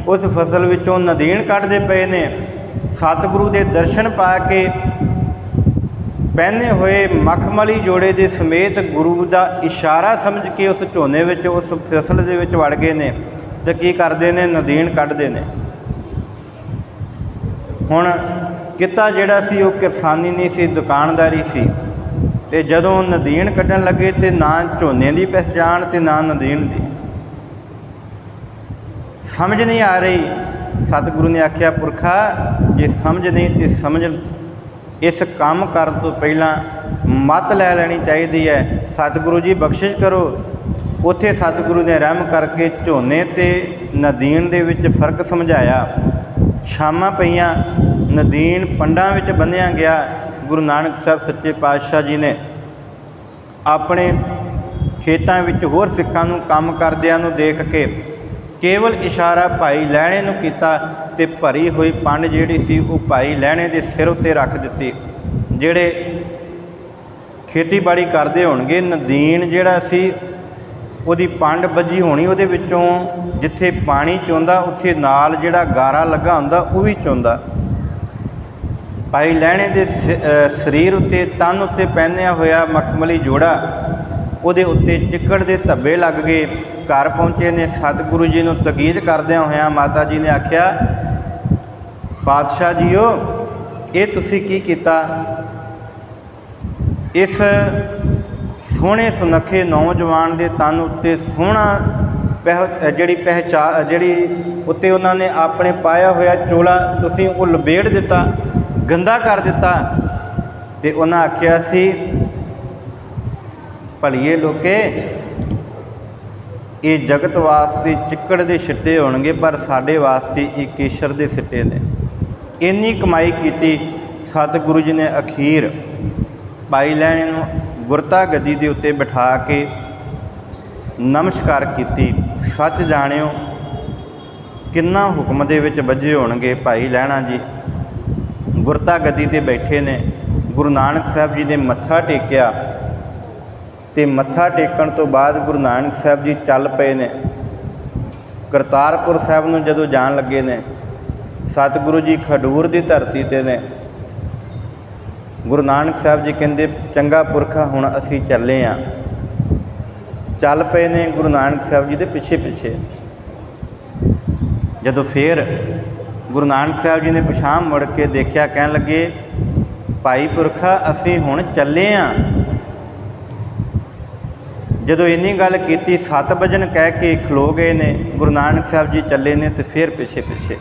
ਉਸ ਫਸਲ ਵਿੱਚੋਂ ਨਦੀਨ ਕੱਢਦੇ ਪਏ ਨੇ। ਸਤਿਗੁਰੂ ਦੇ ਦਰਸ਼ਨ ਪਾ ਕੇ ਪਹਿਨੇ ਹੋਏ ਮਖਮਲੀ ਜੋੜੇ ਦੇ ਸਮੇਤ ਗੁਰੂ ਦਾ ਇਸ਼ਾਰਾ ਸਮਝ ਕੇ ਉਸ ਝੋਨੇ ਵਿੱਚ, ਉਸ ਫਸਲ ਦੇ ਵਿੱਚ ਵੜ ਗਏ ਨੇ ਅਤੇ ਕੀ ਕਰਦੇ ਨੇ? ਨਦੀਨ ਕੱਢਦੇ ਨੇ। ਹੁਣ ਕਿੱਤਾ ਜਿਹੜਾ ਸੀ ਉਹ ਕਿਰਸਾਨੀ ਨਹੀਂ ਸੀ, ਦੁਕਾਨਦਾਰੀ ਸੀ। ਅਤੇ ਜਦੋਂ ਨਦੀਨ ਕੱਢਣ ਲੱਗੇ ਅਤੇ ਨਾ ਝੋਨੇ ਦੀ ਪਹਿਚਾਣ ਅਤੇ ਨਾ ਨਦੀਨ ਦੀ, ਸਮਝ ਨਹੀਂ ਆ ਰਹੀ। ਸਤਿਗੁਰੂ ਨੇ ਆਖਿਆ, ਪੁਰਖਾ ਜੇ ਸਮਝ ਨਹੀਂ ਅਤੇ ਸਮਝ ਇਸ ਕੰਮ ਕਰਨ ਤੋਂ ਪਹਿਲਾਂ ਮੱਤ ਲੈ ਲੈਣੀ ਚਾਹੀਦੀ ਹੈ। ਸਤਿਗੁਰੂ ਜੀ ਬਖਸ਼ਿਸ਼ ਕਰੋ। ਉੱਥੇ ਸਤਿਗੁਰੂ ਨੇ ਰਹਿਮ ਕਰਕੇ ਝੋਨੇ ਅਤੇ ਨਦੀਨ ਦੇ ਵਿੱਚ ਫਰਕ ਸਮਝਾਇਆ। ਸ਼ਾਮਾਂ ਪਈਆਂ, ਨਦੀਨ ਪੰਡਾਂ ਵਿੱਚ ਬੰਨ੍ਹਿਆ ਗਿਆ। ਗੁਰੂ ਨਾਨਕ ਸਾਹਿਬ ਸੱਚੇ ਪਾਤਸ਼ਾਹ ਜੀ ਨੇ ਆਪਣੇ ਖੇਤਾਂ ਵਿੱਚ ਹੋਰ ਸਿੱਖਾਂ ਨੂੰ ਕੰਮ ਕਰਦਿਆਂ ਨੂੰ ਦੇਖ ਕੇ ਕੇਵਲ ਇਸ਼ਾਰਾ ਭਾਈ ਲਹਿਣੇ ਨੂੰ ਕੀਤਾ ਅਤੇ ਭਰੀ ਹੋਈ ਪੰਡ ਜਿਹੜੀ ਸੀ ਉਹ ਭਾਈ ਲਹਿਣੇ ਦੇ ਸਿਰ ਉੱਤੇ ਰੱਖ ਦਿੱਤੀ। ਜਿਹੜੇ ਖੇਤੀਬਾੜੀ ਕਰਦੇ ਹੋਣਗੇ, ਨਦੀਨ ਜਿਹੜਾ ਸੀ ਉਹਦੀ ਪੰਡ ਵੱਜੀ ਹੋਣੀ, ਉਹਦੇ ਵਿੱਚੋਂ ਜਿੱਥੇ ਪਾਣੀ ਚੋਂਦਾ ਉੱਥੇ ਨਾਲ ਜਿਹੜਾ ਗਾਰਾ ਲੱਗਾ ਹੁੰਦਾ ਉਹ ਵੀ ਚੋਂਦਾ। ਭਾਈ ਲਹਿਣੇ ਦੇ ਸਰੀਰ ਉੱਤੇ, ਤਨ ਉੱਤੇ ਪਹਿਨਿਆ ਹੋਇਆ ਮਖਮਲੀ ਜੋੜਾ, ਉਹਦੇ ਉੱਤੇ ਚਿੱਕੜ ਦੇ ਧੱਬੇ ਲੱਗ ਗਏ। ਘਰ ਪਹੁੰਚੇ ਨੇ, ਸਤਿਗੁਰੂ ਜੀ ਨੂੰ ਤਕੀਦ ਕਰਦਿਆਂ ਹੋਇਆਂ ਮਾਤਾ ਜੀ ਨੇ ਆਖਿਆ, ਪਾਤਸ਼ਾਹ ਜੀਓ ਇਹ ਤੁਸੀਂ ਕੀ ਕੀਤਾ? इस सोहणे सुनखे नौजवान के तन उत्ते सोहना जिहड़ी पहचान जिहड़ी उत्ते उन्होंने अपने पाया होया चोला तुसीं वो लपेट दिता, गंदा कर दिता। ते उन्हें आख्या सी भलीए लोके ये जगत वास्ते चिक्कड़ दे छिट्टे होणगे पर साडे वास्ते ये केसर दे सिट्टे ने। इन्नी कमाई की सतगुरु जी ने अखीर भाई लैणे नूं गुरता गद्दी दे उत्ते बिठा के नमस्कार की। सच जाणिओ किन्ना हुक्म दे विच बजे होणगे। भाई लैणा जी गुरता गद्दी ते बैठे ने, गुरु नानक साहब जी ने मत्था टेकिया ते मत्था टेकण तो बाद गुरु नानक साहब जी चल पे ने। करतारपुर साहब नूं जदों जाण लगे ने, सतगुरु जी खडूर की धरती ते ने। गुरु नानक साहब जी कहंदे चंगा पुरखा हुण असीं चले आ। चल पे ने गुरु नानक साहब जी के पिछे पिछे। जदों फिर गुरु नानक साहब जी ने पिछां मुड़ के देखिया, कहन लगे भाई पुरखा असीं हुण चले आ। जदों इन्नी गल कीती 7 वजन कह के खलो गए ने। गुरु नानक साहब जी चले ने तो फिर पिछे पिछे।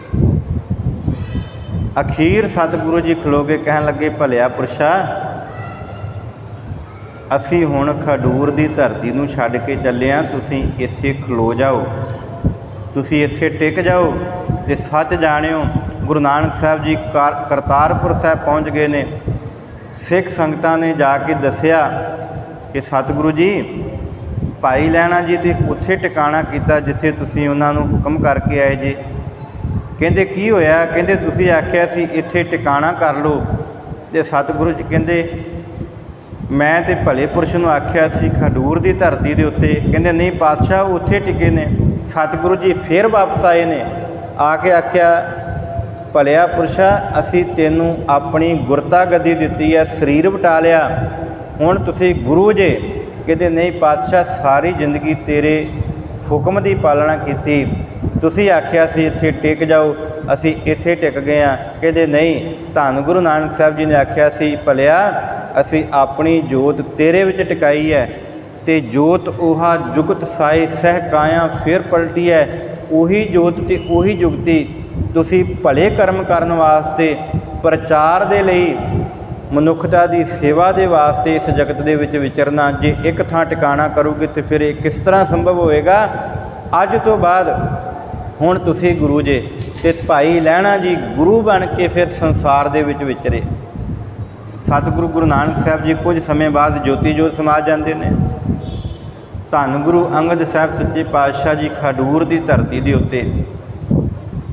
अखीर सतगुरु जी खलो के कहन लगे भलिया पुरशा असी हुण खडूर की धरती नूं छड्ड के चले आ, तुसीं इत्थे खलो जाओ, तुसीं इत्थे टिक जाओ। ते सच जाणिओ गुरु नानक साहब जी करतारपुर साहब पहुँच गए ने। सिख संगतां ने जाके दसिया कि सतगुरु जी भाई लैणा जी तो उत्थे टिकाणा कीता जिथे तुसीं उन्हां नूं हुक्म करके आए जे। कहंदे की होया? कहंदे तुसीं आख्या सी इत्थे टिकाणा कर लो। ते सतगुरु जी कहंदे मैं तो भले पुरुष नूं आख्या सी खडूर की धरती के उत्ते। कहंदे नहीं पातशाह उत्थे टिके ने। सतगुरु जी फिर वापस आए ने, आके आख्या भलिया पुरुषा असी तेनों अपनी गुरता गद्दी दिती है, शरीर वटा लिया, हुण तुसीं गुरु जे। कहते नहीं पातशाह सारी जिंदगी तेरे हुक्म की पालना की, तुसीं आख्या सी इत्थे टिक जाओ, असी इत्थे टिक गए हैं। कहते नहीं धन गुरु नानक साहब जी ने आख्या सी भलिया असी अपनी जोत तेरे विच टिकाई है, ते जोत उहा जुगत साए सह काया फिर पलटी है। उही जोत ते उही जुगती तुसीं भले कर्म करन वास्ते प्रचार दे लई मनुखता की सेवा के वास्ते इस जगत दे विच विचरना जे एक थां टिकाणा करोगे तो फिर किस तरह संभव होएगा। अज तो बाद हुण तुसीं गुरु जे। ते भाई लैणा जी गुरु बन के फिर संसार दे विच विचरे। सतगुरु गुरु नानक साहब जी कुछ समय बाद ज्योति जोत समा जाते हैं। धन गुरु अंगद साहब सच्चे पातशाह जी खडूर की धरती के उत्ते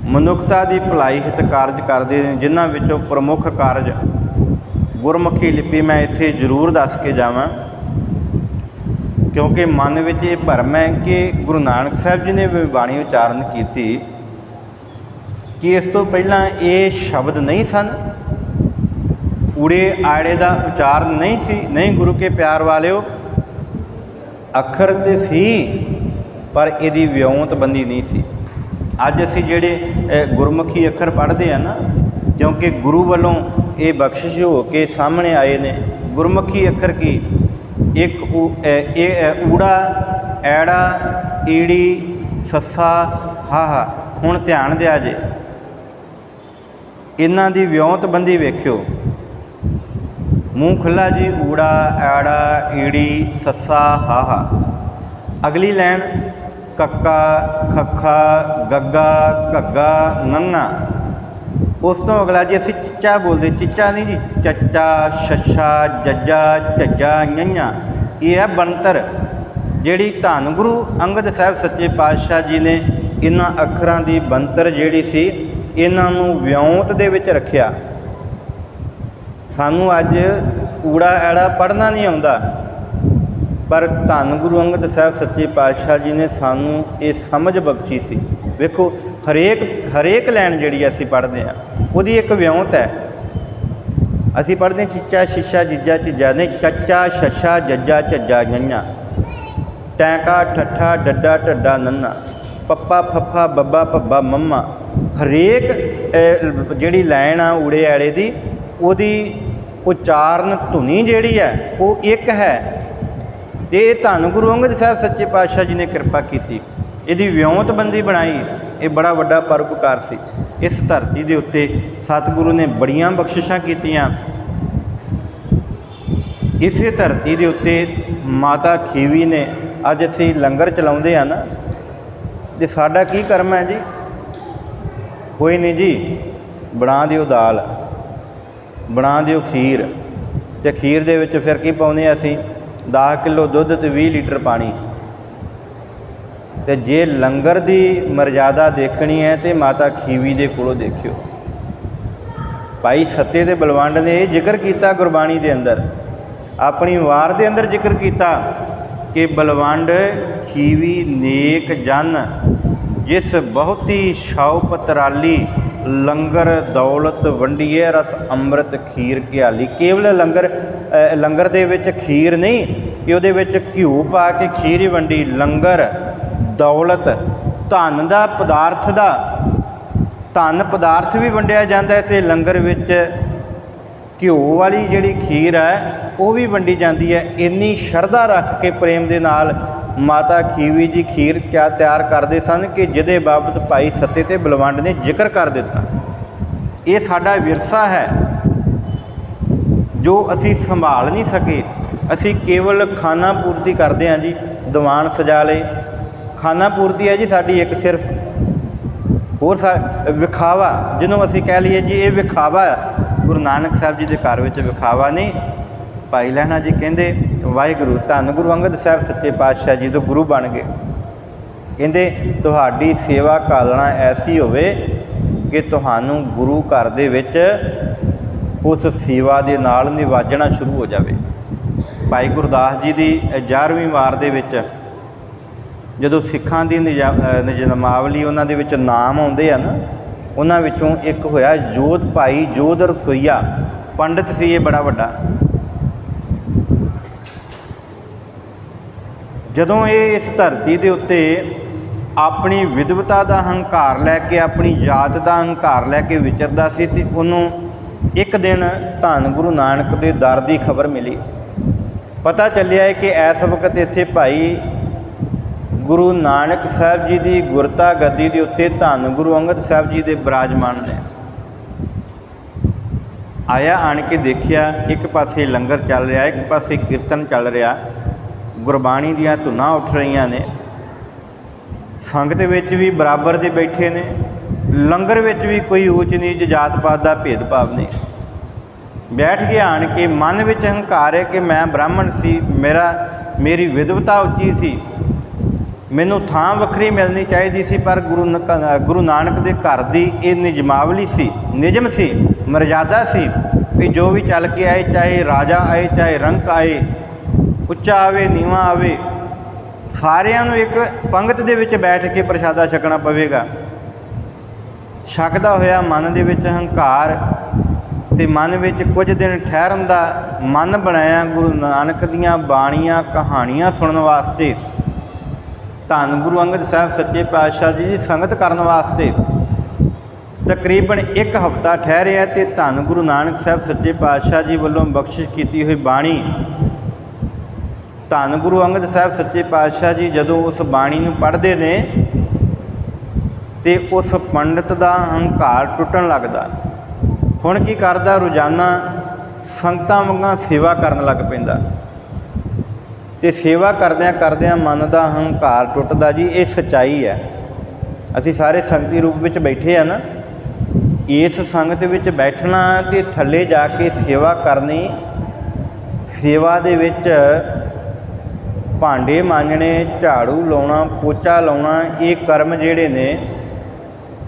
मनुखता की भलाई हित कारज करते हैं, जिन्हां विचों प्रमुख कारज गुरमुखी लिपि मैं इत्थे जरूर दस के जावां, क्योंकि मन में ये भरम है कि गुरु नानक साहब जी ने भी बाणी उचारण की कि इस तो पहला ये शब्द नहीं सन, ऊड़े आड़े का उचारण नहीं सी। नहीं गुरु के प्यार वालिओ, अखर तो सी पर इहदी विਉਂਤਬੰਦੀ नहीं सी। अज असी जिहड़े गुरमुखी अखर पढ़ते हैं ना, क्योंकि गुरु वालों ये बख्शिश हो के सामने आए ने। गुरमुखी अखर की एक ऊड़ा ऐड़ा ईड़ी सस्सा हाहा। हुण ध्यान दिया जे, इन्हां दी ਵਿਉਂਤਬੰਦੀ वेख्यो। मूँह खुला जी, ऊड़ा ऐड़ा ईड़ी सस्सा हाहा। अगली लैन कक्का खखा गग्गा घग्गा नन्ना। उस तो अगला जी असी चिच्चा बोलते, चिच्चा नहीं जी, चच्चा छछा जज्जा झज्जा झंझा। ये है बनतर जिहड़ी धन गुरु अंगद साहब सच्चे पातशाह जी ने इन्हां अखरां दी बनतर जिहड़ी सी इन्हां नूं ਵਿਉਂਤ दे विच रखिया। सानू अज ऊड़ा ऐड़ा पढ़ना नहीं आउंदा, पर धन गुरु अंगद साहब सच्चे पातशाह जी ने सानू ये समझ बख्शी सी। वेखो हरेक लैन जिहड़ी असीं पढ़ते हैं उहदी एक ਵਿਉਂਤ है। असीं पढ़ते चिच्चा शीशा जिज्जा झिज्जा, नहीं चच्चा छछा जज्जा झज्जा झंझा। टैंका ठट्ठा डड्डा ढड्डा नन्ना, पप्पा फप्फा बब्बा भब्बा मम्मा। हरेक जिहड़ी लाइन आ ऊड़े ऐड़े दी उहदी ਉਚਾਰਨ ਧੁਨੀ ਜਿਹੜੀ ਹੈ ਉਹ ਇੱਕ ਹੈ। ਅਤੇ ਇਹ ਧੰਨ ਗੁਰੂ ਅੰਗਦ ਸਾਹਿਬ ਸੱਚੇ ਪਾਤਸ਼ਾਹ ਜੀ ਨੇ ਕਿਰਪਾ ਕੀਤੀ, ਇਹਦੀ ਵਿਉਂਤਬੰਦੀ ਬਣਾਈ। ਇਹ ਬੜਾ ਵੱਡਾ ਪਰਉਪਕਾਰ ਸੀ। ਇਸ ਧਰਤੀ ਦੇ ਉੱਤੇ ਸਤਿਗੁਰੂ ਨੇ ਬੜੀਆਂ ਬਖਸ਼ਿਸ਼ਾਂ ਕੀਤੀਆਂ। ਇਸੇ ਧਰਤੀ ਦੇ ਉੱਤੇ ਮਾਤਾ ਖੀਵੀ ਨੇ, ਅੱਜ ਅਸੀਂ ਲੰਗਰ ਚਲਾਉਂਦੇ ਹਾਂ ਨਾ, ਅਤੇ ਸਾਡਾ ਕੀ ਕਰਮ ਹੈ ਜੀ? ਕੋਈ ਨਹੀਂ ਜੀ, ਬਣਾ ਦਿਓ ਦਾਲ, ਬਣਾ ਦਿਓ ਖੀਰ, ਅਤੇ ਖੀਰ ਦੇ ਵਿੱਚ ਫਿਰ ਕੀ ਪਾਉਂਦੇ ਹਾਂ ਅਸੀਂ? 10 ਕਿਲੋ ਦੁੱਧ ਅਤੇ 20 ਲੀਟਰ ਪਾਣੀ। ਅਤੇ ਜੇ ਲੰਗਰ ਦੀ ਮਰਜ਼ਾਦਾ ਦੇਖਣੀ ਹੈ ਤਾਂ ਮਾਤਾ ਖੀਵੀ ਦੇ ਕੋਲੋਂ ਦੇਖਿਓ। ਭਾਈ ਸੱਤੇ ਦੇ ਬਲਵੰਡ ਨੇ ਇਹ ਜ਼ਿਕਰ ਕੀਤਾ ਗੁਰਬਾਣੀ ਦੇ ਅੰਦਰ, ਆਪਣੀ ਵਾਰ ਦੇ ਅੰਦਰ ਜ਼ਿਕਰ ਕੀਤਾ ਕਿ ਬਲਵੰਡ ਖੀਵੀ ਨੇਕ ਜਨ, ਜਿਸ ਬਹੁਤੀ ਛਾਉ ਪਤਰਾਲੀ, ਲੰਗਰ ਦੌਲਤ ਵੰਡੀਏ ਰਸ ਅੰਮ੍ਰਿਤ ਖੀਰ ਘਿਆਲੀ। ਕੇਵਲ ਲੰਗਰ ਦੇ ਵਿੱਚ ਖੀਰ ਨਹੀਂ ਕਿ ਉਹਦੇ ਵਿੱਚ ਘਿਓ ਪਾ ਕੇ ਖੀਰ ਹੀ ਵੰਡੀ, ਲੰਗਰ ਦੌਲਤ, ਧਨ ਦਾ ਪਦਾਰਥ ਦਾ, ਧਨ ਪਦਾਰਥ ਵੀ ਵੰਡਿਆ ਜਾਂਦਾ ਹੈ, ਅਤੇ ਲੰਗਰ ਵਿੱਚ ਘਿਓ ਵਾਲੀ ਜਿਹੜੀ ਖੀਰ ਹੈ ਉਹ ਵੀ ਵੰਡੀ ਜਾਂਦੀ ਹੈ। ਇੰਨੀ ਸ਼ਰਧਾ ਰੱਖ ਕੇ ਪ੍ਰੇਮ ਦੇ ਨਾਲ ਮਾਤਾ ਖੀਵੀ ਜੀ ਖੀਰ ਕਿਆ ਤਿਆਰ ਕਰਦੇ ਸਨ ਕਿ ਜਿਹਦੇ ਬਾਬਤ ਭਾਈ ਸੱਤੇ ਤੇ ਬਲਵੰਡ ਨੇ ਜ਼ਿਕਰ ਕਰ ਦਿੱਤਾ। ਇਹ ਸਾਡਾ ਵਿਰਸਾ ਹੈ ਜੋ ਅਸੀਂ ਸੰਭਾਲ ਨਹੀਂ ਸਕੇ। ਅਸੀਂ ਕੇਵਲ ਖਾਨਾ ਪੂਰਤੀ ਕਰਦੇ ਹਾਂ ਜੀ, ਦੀਵਾਨ ਸਜਾ ਲਏ, ਖਾਨਾ ਪੂਰਤੀ ਹੈ ਜੀ ਸਾਡੀ ਇੱਕ ਸਿਰਫ। ਹੋਰ ਵਿਖਾਵਾ ਜਿਹਨੂੰ ਅਸੀਂ ਕਹਿ ਲਈਏ ਜੀ ਇਹ ਵਿਖਾਵਾ, ਗੁਰੂ ਨਾਨਕ ਸਾਹਿਬ ਜੀ ਦੇ ਘਰ ਵਿੱਚ ਵਿਖਾਵਾ ਨਹੀਂ। ਭਾਈ ਲਹਿਣਾ ਜੀ ਕਹਿੰਦੇ ਵਾਹਿਗੁਰੂ ਧੰਨ ਗੁਰੂ ਅੰਗਦ ਸਾਹਿਬ ਸੱਚੇ ਪਾਤਸ਼ਾਹ ਜੀ ਤੋਂ ਗੁਰੂ ਬਣ ਗਏ। ਕਹਿੰਦੇ ਤੁਹਾਡੀ ਸੇਵਾ ਘਾਲਣਾ ਐਸੀ ਹੋਵੇ ਕਿ ਤੁਹਾਨੂੰ ਗੁਰੂ ਘਰ ਦੇ ਵਿੱਚ ਉਸ ਸੇਵਾ ਦੇ ਨਾਲ ਨਿਵਾਜਣਾ ਸ਼ੁਰੂ ਹੋ ਜਾਵੇ। ਭਾਈ ਗੁਰਦਾਸ ਜੀ ਦੀ 11ਵੀਂ ਵਾਰ ਦੇ ਵਿੱਚ ਜਦੋਂ ਸਿੱਖਾਂ ਦੀ ਨਿਯਮਾਵਲੀ ਉਹਨਾਂ ਦੇ ਵਿੱਚ ਨਾਮ ਆਉਂਦੇ ਆ ਨਾ, ਉਹਨਾਂ ਵਿੱਚੋਂ ਇੱਕ ਹੋਇਆ ਭਾਈ ਜੋਧ ਰਸੋਈਆ, ਪੰਡਿਤ ਸੀ ਇਹ ਬੜਾ ਵੱਡਾ। ਜਦੋਂ ਇਹ ਇਸ ਧਰਤੀ ਦੇ ਉੱਤੇ ਆਪਣੀ ਵਿਦਵਤਾ ਦਾ ਹੰਕਾਰ ਲੈ ਕੇ, ਆਪਣੀ ਜਾਤ ਦਾ ਹੰਕਾਰ ਲੈ ਕੇ ਵਿਚਰਦਾ ਸੀ, ਅਤੇ ਉਹਨੂੰ ਇੱਕ ਦਿਨ ਧੰਨ ਗੁਰੂ ਨਾਨਕ ਦੇ ਦਰ ਦੀ ਖਬਰ ਮਿਲੀ। ਪਤਾ ਚੱਲਿਆ ਹੈ ਕਿ ਇਸ ਵਕਤ ਇੱਥੇ ਭਾਈ ਗੁਰੂ ਨਾਨਕ ਸਾਹਿਬ ਜੀ ਦੀ ਗੁਰਤਾ ਗੱਦੀ ਦੇ ਉੱਤੇ ਧੰਨ ਗੁਰੂ ਅੰਗਦ ਸਾਹਿਬ ਜੀ ਦੇ ਬਿਰਾਜਮਾਨ ਨੇ। ਆਇਆ, ਆਣ ਕੇ ਦੇਖਿਆ, ਇੱਕ ਪਾਸੇ ਲੰਗਰ ਚੱਲ ਰਿਹਾ, ਇੱਕ ਪਾਸੇ ਕੀਰਤਨ ਚੱਲ ਰਿਹਾ, ਗੁਰਬਾਣੀ ਦੀਆਂ ਧੁਨਾਂ ਉੱਠ ਰਹੀਆਂ ਨੇ, ਸੰਗਤ ਵਿੱਚ ਵੀ ਬਰਾਬਰ ਦੇ ਬੈਠੇ ਨੇ, ਲੰਗਰ ਵਿੱਚ ਵੀ ਕੋਈ ਊਚ ਨੀਚ ਜਾਤ ਪਾਤ ਦਾ ਭੇਦਭਾਵ ਨਹੀਂ। ਬੈਠ ਕੇ ਆਣ ਕੇ ਮਨ ਵਿੱਚ ਹੰਕਾਰ ਹੈ ਕਿ ਮੈਂ ਬ੍ਰਾਹਮਣ ਸੀ, ਮੇਰੀ ਵਿਦਵਤਾ ਉੱਚੀ ਸੀ, ਮੈਨੂੰ ਥਾਂ ਵੱਖਰੀ ਮਿਲਣੀ ਚਾਹੀਦੀ ਸੀ, ਪਰ ਗੁਰੂ ਨਾਨਕ ਦੇ ਘਰ ਦੀ ਇਹ ਨਿਯਮਾਵਲੀ ਸੀ, ਨਿਯਮ ਸੀ, ਮਰਜ਼ਾਦਾ ਸੀ ਕਿ ਜੋ ਵੀ ਚੱਲ ਕੇ ਆਏ, ਚਾਹੇ ਰਾਜਾ ਆਏ, ਚਾਹੇ ਰੰਕ ਆਏ, ਉੱਚਾ ਆਵੇ ਨੀਵਾਂ ਆਵੇ, ਸਾਰਿਆਂ ਨੂੰ ਇੱਕ ਪੰਗਤ ਦੇ ਵਿੱਚ ਬੈਠ ਕੇ ਪ੍ਰਸ਼ਾਦਾ ਛਕਣਾ ਪਵੇਗਾ। ਛਕਦਾ ਹੋਇਆ ਮਨ ਦੇ ਵਿੱਚ ਹੰਕਾਰ ਅਤੇ ਮਨ ਵਿੱਚ ਕੁਝ ਦਿਨ ਠਹਿਰਨ ਦਾ ਮਨ ਬਣਾਇਆ ਗੁਰੂ ਨਾਨਕ ਦੀਆਂ ਬਾਣੀਆਂ ਕਹਾਣੀਆਂ ਸੁਣਨ ਵਾਸਤੇ, ਧੰਨ ਗੁਰੂ ਅੰਗਦ ਸਾਹਿਬ ਸੱਚੇ ਪਾਤਸ਼ਾਹ ਜੀ ਦੀ ਸੰਗਤ ਕਰਨ ਵਾਸਤੇ। ਤਕਰੀਬਨ 1 ਹਫ਼ਤਾ ਠਹਿਰਿਆ ਅਤੇ ਧੰਨ ਗੁਰੂ ਨਾਨਕ ਸਾਹਿਬ ਸੱਚੇ ਪਾਤਸ਼ਾਹ ਜੀ ਵੱਲੋਂ ਬਖਸ਼ਿਸ਼ ਕੀਤੀ ਹੋਈ ਬਾਣੀ, ਧੰਨ ਗੁਰੂ ਅੰਗਦ ਸਾਹਿਬ ਸੱਚੇ ਪਾਤਸ਼ਾਹ ਜੀ ਜਦੋਂ ਉਸ ਬਾਣੀ ਨੂੰ ਪੜ੍ਹਦੇ ਨੇ ਅਤੇ ਉਸ ਪੰਡਿਤ ਦਾ ਹੰਕਾਰ ਟੁੱਟਣ ਲੱਗਦਾ। ਹੁਣ ਕੀ ਕਰਦਾ? ਰੋਜ਼ਾਨਾ ਸੰਗਤਾਂ ਵਾਂਗਾਂ ਸੇਵਾ ਕਰਨ ਲੱਗ ਪੈਂਦਾ, ਅਤੇ ਸੇਵਾ ਕਰਦਿਆਂ ਕਰਦਿਆਂ ਮਨ ਦਾ ਹੰਕਾਰ ਟੁੱਟਦਾ। ਜੀ ਇਹ ਸੱਚਾਈ ਹੈ। ਅਸੀਂ ਸਾਰੇ ਸੰਗਤੀ ਰੂਪ ਵਿੱਚ ਬੈਠੇ ਆ ਨਾ, ਇਸ ਸੰਗਤ ਵਿੱਚ ਬੈਠਣਾ ਅਤੇ ਥੱਲੇ ਜਾ ਕੇ ਸੇਵਾ ਕਰਨੀ, ਸੇਵਾ ਦੇ ਵਿੱਚ ਭਾਂਡੇ ਮਾਂਜਣੇ, ਝਾੜੂ ਲਾਉਣਾ, ਪੋਚਾ ਲਾਉਣਾ, ਇਹ ਕਰਮ ਜਿਹੜੇ ਨੇ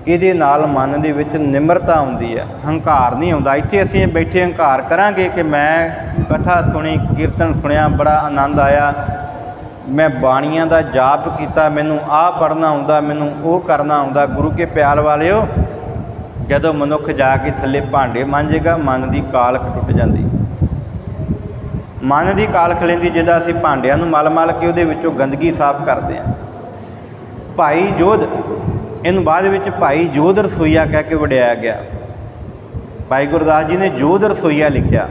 ਇਹਦੇ ਨਾਲ ਮਨ ਦੇ ਵਿੱਚ ਨਿਮਰਤਾ ਆਉਂਦੀ ਹੈ, ਹੰਕਾਰ ਨਹੀਂ ਆਉਂਦਾ। ਇੱਥੇ ਅਸੀਂ ਬੈਠੇ ਹੰਕਾਰ ਕਰਾਂਗੇ ਕਿ ਮੈਂ ਕਥਾ ਸੁਣੀ, ਕੀਰਤਨ ਸੁਣਿਆ, ਬੜਾ ਆਨੰਦ ਆਇਆ, ਮੈਂ ਬਾਣੀਆਂ ਦਾ ਜਾਪ ਕੀਤਾ, ਮੈਨੂੰ ਆਹ ਪੜ੍ਹਨਾ ਆਉਂਦਾ, ਮੈਨੂੰ ਉਹ ਕਰਨਾ ਆਉਂਦਾ। ਗੁਰੂ ਕੇ ਪਿਆਰ ਵਾਲਿਓ, ਜਦੋਂ ਮਨੁੱਖ ਜਾ ਕੇ ਥੱਲੇ ਭਾਂਡੇ ਮਾਂਜੇਗਾ, ਮਨ ਦੀ ਕਾਲਖ ਟੁੱਟ ਜਾਂਦੀ, ਮਨ ਦੀ ਕਾਲਖ ਲੈਂਦੀ, ਜਿੱਦਾਂ ਅਸੀਂ ਭਾਂਡਿਆਂ ਨੂੰ ਮਲ ਮਲ ਕੇ ਉਹਦੇ ਵਿੱਚੋਂ ਗੰਦਗੀ ਸਾਫ਼ ਕਰਦੇ ਹਾਂ। ਭਾਈ ਜੋਧ, ਇਹਨੂੰ ਬਾਅਦ ਵਿੱਚ ਭਾਈ ਜੋਧ ਰਸੋਈਆ ਕਹਿ ਕੇ ਵਡਿਆਇਆ ਗਿਆ। ਭਾਈ ਗੁਰਦਾਸ ਜੀ ਨੇ ਜੋਧ ਰਸੋਈਆ ਲਿਖਿਆ।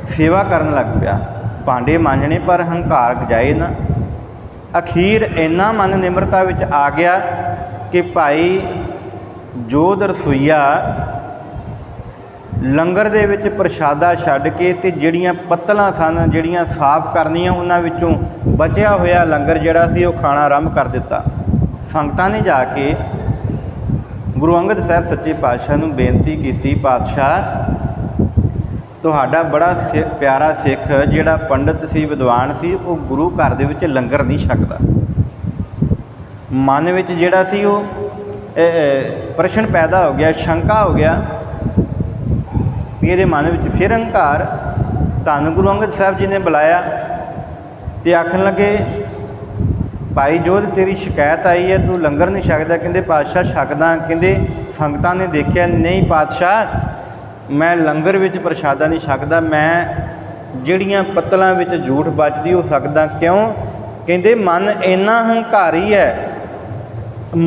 सेवा करन लग पिया। भांडे मांजने पर हंकार गजाए ना। अखीर इन्ना मन निम्रता विच आ गया कि भाई जोध रसोईया लंगर दे विच प्रशादा छड्ड के ते जिहड़ियां पत्तलां सन जिहड़ियां साफ करनियां उन्हां विचों बचिया होया लंगर जिहड़ा सी ओह खाना आरंभ कर दिता। संगतां ने जाके गुरु अंगद साहब सच्चे पातशाह नूं बेनती कीती, पातशाह तुहाडा बड़ा प्यारा सिख जिहड़ा पंडित सी विद्वान सी वो गुरु घर दे विच लंगर नहीं छकदा। मन विच जिहड़ा सी वो प्रश्न पैदा हो गया, शंका हो गया भी इहदे मन विच फिर हंकार। धन गुरु अंगद साहब जी ने बुलाया तो आखन लगे भाई जोध तेरी शिकायत आई है, तू लंगर नहीं छकदा। कहंदे पातशाह छकदा। कहंदे संगतां ने देखिया नहीं पातशाह मैं लंगर विच प्रशादा नहीं छकदा, मैं जिहड़ियां पत्तलां विच झूठ बचदी हो सकदा। क्यों? कहंदे मन इन्ना हंकारी है,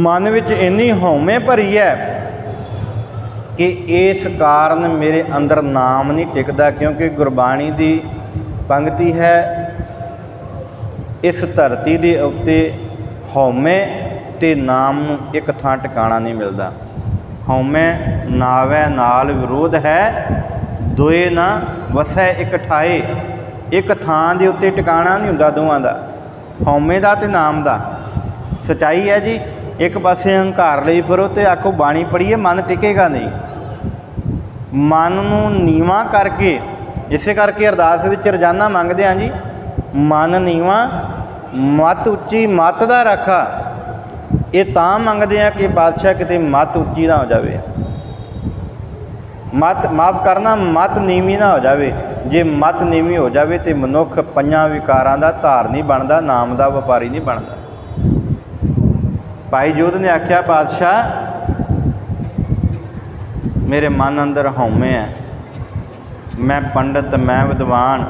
मन विच इन्नी हौमे भरी है कि इस कारण मेरे अंदर नाम नहीं टिकदा। क्योंकि गुरबाणी दी पंक्ति है, इस धरती दे उत्ते हौमे ते नाम नूं एक थां टिकाणा नहीं मिलदा। हौमे नावै नाल विरोध है, दोए ना वसै एक ठाए। एक थां दे उत्ते टिकाणा नहीं हुंदा दोवां दा, हौमे दा ते नाम दा। सच्चाई है जी, एक पासे हंकार लई फिरो ते आखो बाणी पढ़ीए, मन टिकेगा नहीं। मन नूं नीवां करके, इसे करके अरदास विच रोजाना मंगदे हां जी, मन नीवां मत उच्ची मत दा रखा। ये तां मंगदे हैं कि बादशाह किते मत उच्ची ना हो जाए, मत माफ़ करना मत नीवी ना हो जाए। जे मत नीवी हो जाए तो मनुख पंजां विकारां दा धार नहीं बनता, नाम का व्यापारी नहीं बनता। भाई जोध ने आख्या पातशाह मेरे मन अंदर हौमे है, मैं पंडित, मैं विद्वान,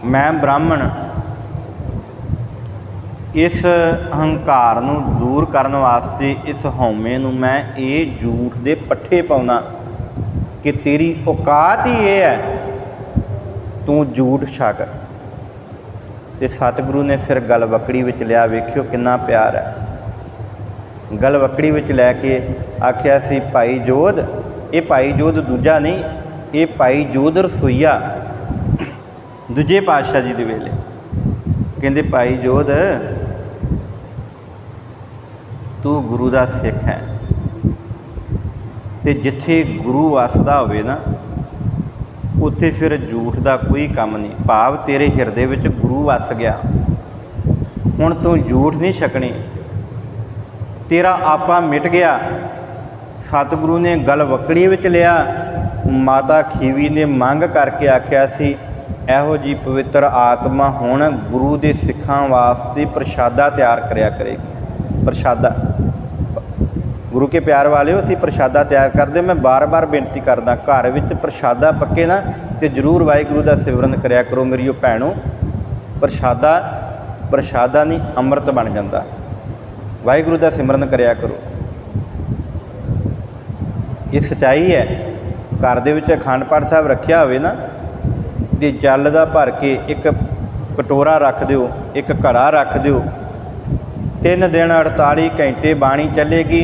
मैं ब्राह्मण, इस हंकार नूं दूर करन वास्ते इस हौमे नूं मैं ये झूठ दे पट्ठे पाउणा कि तेरी औकात ही ये है तू झूठ छक। ते सतगुरु ने फिर गलवकड़ी विच लिया, वेखियो कितना प्यार है। गलवकड़ी विच लैके आख्या सी भाई जोध, ये भाई जोध दूजा नहीं, ये भाई जोध रसोईया दूजे पातशाह जी दे वेले। कहंदे भाई जोध तू गुरु दा सिख है, ते जिथे गुरु वसदा होवे ना उत्थे फिर झूठ का कोई काम नहीं। भाव तेरे हिरदे विच गुरु वस गया, हुण तू झूठ नहीं छकनी, तेरा आपा मिट गया। सतगुरु ने गलवकड़ी विच लिया, माता खीवी ने मंग करके आख्या सी इहो जी पवित्र आत्मा हुण गुरु दे सिखां वास्ते प्रशादा तैयार करिया करेगी। प्रशादा गुरु के प्यार वाले असीं प्रशादा तैयार करते। मैं बार बार बेनती करदा घर विच प्रशादा पक्के ना तो जरूर वाहिगुरू का सिमरन करिया करो मेरियो भैणों। प्रशादा प्रशादा नहीं अमृत बन जाता। वाहिगुरू का सिमरन करिया करो। ये सच्चाई है। घर दे विच अखंड पाठ साहब रखिया होवे ना ते जल दा भर के एक कटोरा रख दिओ, एक घड़ा रख दिओ। 3 दिन 48 घंटे बाणी चलेगी।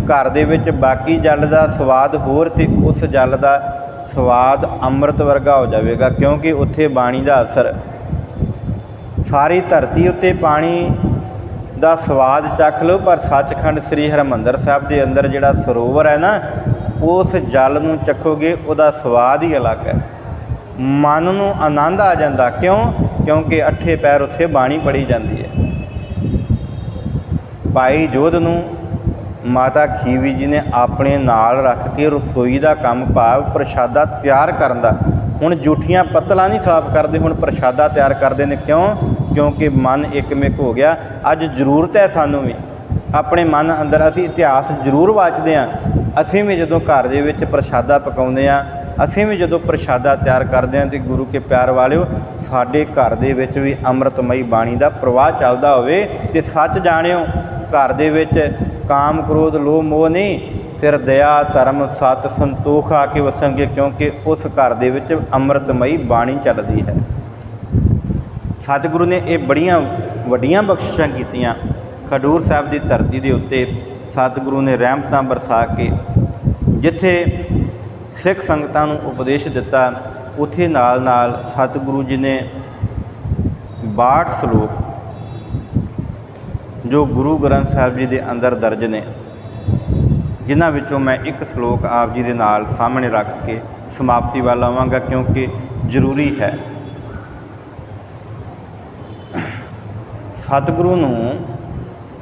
घर दे विच बाकी जल का स्वाद होर ते उस जल का स्वाद अमृत वर्गा हो जाएगा, क्योंकि उत्थे बाणी का असर। सारी धरती उत्ते पानी का स्वाद चख लो, पर सचखंड श्री हरमंदर साहब के अंदर जिहड़ा सरोवर है ना, उस जल नूं चखोगे उहदा स्वाद ही अलग है। मन नूं आनंद आ जाता। क्यों? क्योंकि 8 पैर उत्थे बाणी पढ़ी जाती है। भाई जोध नूं माता खीवी जी ने अपने नाल रख के रसोई का काम भाव प्रशादा तैयार करन दा। हुण जूठियां पत्तलां नहीं साफ करते, हुण प्रशादा तैयार करते हैं। क्यों? क्योंकि मन एकमिक हो गया। अज जरूरत है सानूं भी अपने मन अंदर, असीं इतिहास जरूर वाचते हैं। असीं भी जदों घर दे विच प्रशादा पकाउंदे आ, असीं भी जदों प्रशादा तैयार करते हैं तो गुरु के प्यार वालिओ साडे घर दे विच भी अमृतमई बाणी का प्रवाह चलदा होवे। ते सच जाणिओ घर दे विच काम क्रोध लोभ मोह नहीं, ਫਿਰ ਦਇਆ ਧਰਮ ਸਤ ਸੰਤੋਖ ਆ ਕੇ ਵਸਣਗੇ, ਕਿਉਂਕਿ ਉਸ ਘਰ ਦੇ ਵਿੱਚ ਅੰਮ੍ਰਿਤਮਈ ਬਾਣੀ ਚੱਲਦੀ ਹੈ। ਸਤਿਗੁਰੂ ਨੇ ਇਹ ਬੜੀਆਂ ਵੱਡੀਆਂ ਬਖਸ਼ਿਸ਼ਾਂ ਕੀਤੀਆਂ। ਖਡੂਰ ਸਾਹਿਬ ਦੀ ਧਰਤੀ ਦੇ ਉੱਤੇ ਸਤਿਗੁਰੂ ਨੇ ਰਹਿਮਤਾਂ ਬਰਸਾ ਕੇ ਜਿੱਥੇ ਸਿੱਖ ਸੰਗਤਾਂ ਨੂੰ ਉਪਦੇਸ਼ ਦਿੱਤਾ, ਉੱਥੇ ਨਾਲ ਨਾਲ ਸਤਿਗੁਰੂ ਜੀ ਨੇ 62 ਸਲੋਕ ਜੋ ਗੁਰੂ ਗ੍ਰੰਥ ਸਾਹਿਬ ਜੀ ਦੇ ਅੰਦਰ ਦਰਜ ਨੇ, ਜਿਨ੍ਹਾਂ ਵਿੱਚੋਂ ਮੈਂ ਇੱਕ ਸਲੋਕ ਆਪ ਜੀ ਦੇ ਨਾਲ ਸਾਹਮਣੇ ਰੱਖ ਕੇ ਸਮਾਪਤੀ ਵੱਲ ਆਵਾਂਗਾ, ਕਿਉਂਕਿ ਜ਼ਰੂਰੀ ਹੈ। ਸਤਿਗੁਰੂ ਨੂੰ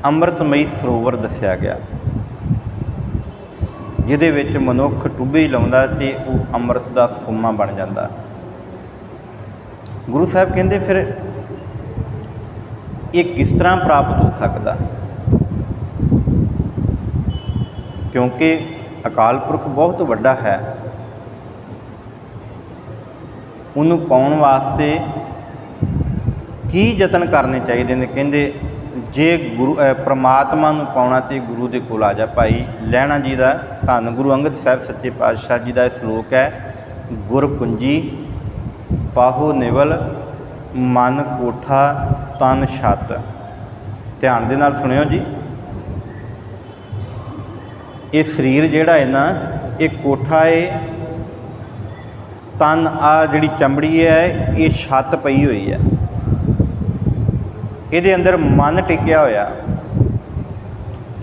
ਅੰਮ੍ਰਿਤਮਈ ਸਰੋਵਰ ਦੱਸਿਆ ਗਿਆ, ਜਿਹਦੇ ਵਿੱਚ ਮਨੁੱਖ ਟੁੱਬੀ ਲਾਉਂਦਾ ਅਤੇ ਉਹ ਅੰਮ੍ਰਿਤ ਦਾ ਸੋਮਾ ਬਣ ਜਾਂਦਾ। ਗੁਰੂ ਸਾਹਿਬ ਕਹਿੰਦੇ ਫਿਰ ਇਹ ਕਿਸ ਤਰ੍ਹਾਂ ਪ੍ਰਾਪਤ ਹੋ ਸਕਦਾ, ਕਿਉਂਕਿ ਅਕਾਲ ਪੁਰਖ ਬਹੁਤ ਵੱਡਾ ਹੈ। ਉਹਨੂੰ ਪਾਉਣ ਵਾਸਤੇ ਕੀ ਯਤਨ ਕਰਨੇ ਚਾਹੀਦੇ ਨੇ। ਕਹਿੰਦੇ ਜੇ ਪਰਮਾਤਮਾ ਨੂੰ ਪਾਉਣਾ ਤੇ ਗੁਰੂ ਦੇ ਕੋਲ ਆ ਜਾ ਭਾਈ। ਲਹਿਣਾ ਜੀ ਦਾ ਧੰਨ ਗੁਰੂ ਅੰਗਦ ਸਾਹਿਬ ਸੱਚੇ ਪਾਤਸ਼ਾਹ ਜੀ ਦਾ ਇਹ ਸਲੋਕ ਹੈ, ਗੁਰ ਕੁੰਜੀ ਪਾਹੋ ਨਿਵਲ ਮਨ ਕੋਠਾ ਤਨ ਛੱਤ। ਧਿਆਨ ਦੇ ਨਾਲ ਸੁਣਿਓ ਜੀ। ਇਹ ਸਰੀਰ ਜਿਹੜਾ ਹੈ ਨਾ, ਇਹ ਕੋਠਾ ਹੈ, ਤਨ ਆ ਜਿਹੜੀ ਚਮੜੀ ਹੈ ਇਹ ਛੱਤ ਪਈ ਹੋਈ ਹੈ, ਇਹਦੇ ਅੰਦਰ ਮਨ ਟਿਕਿਆ ਹੋਇਆ।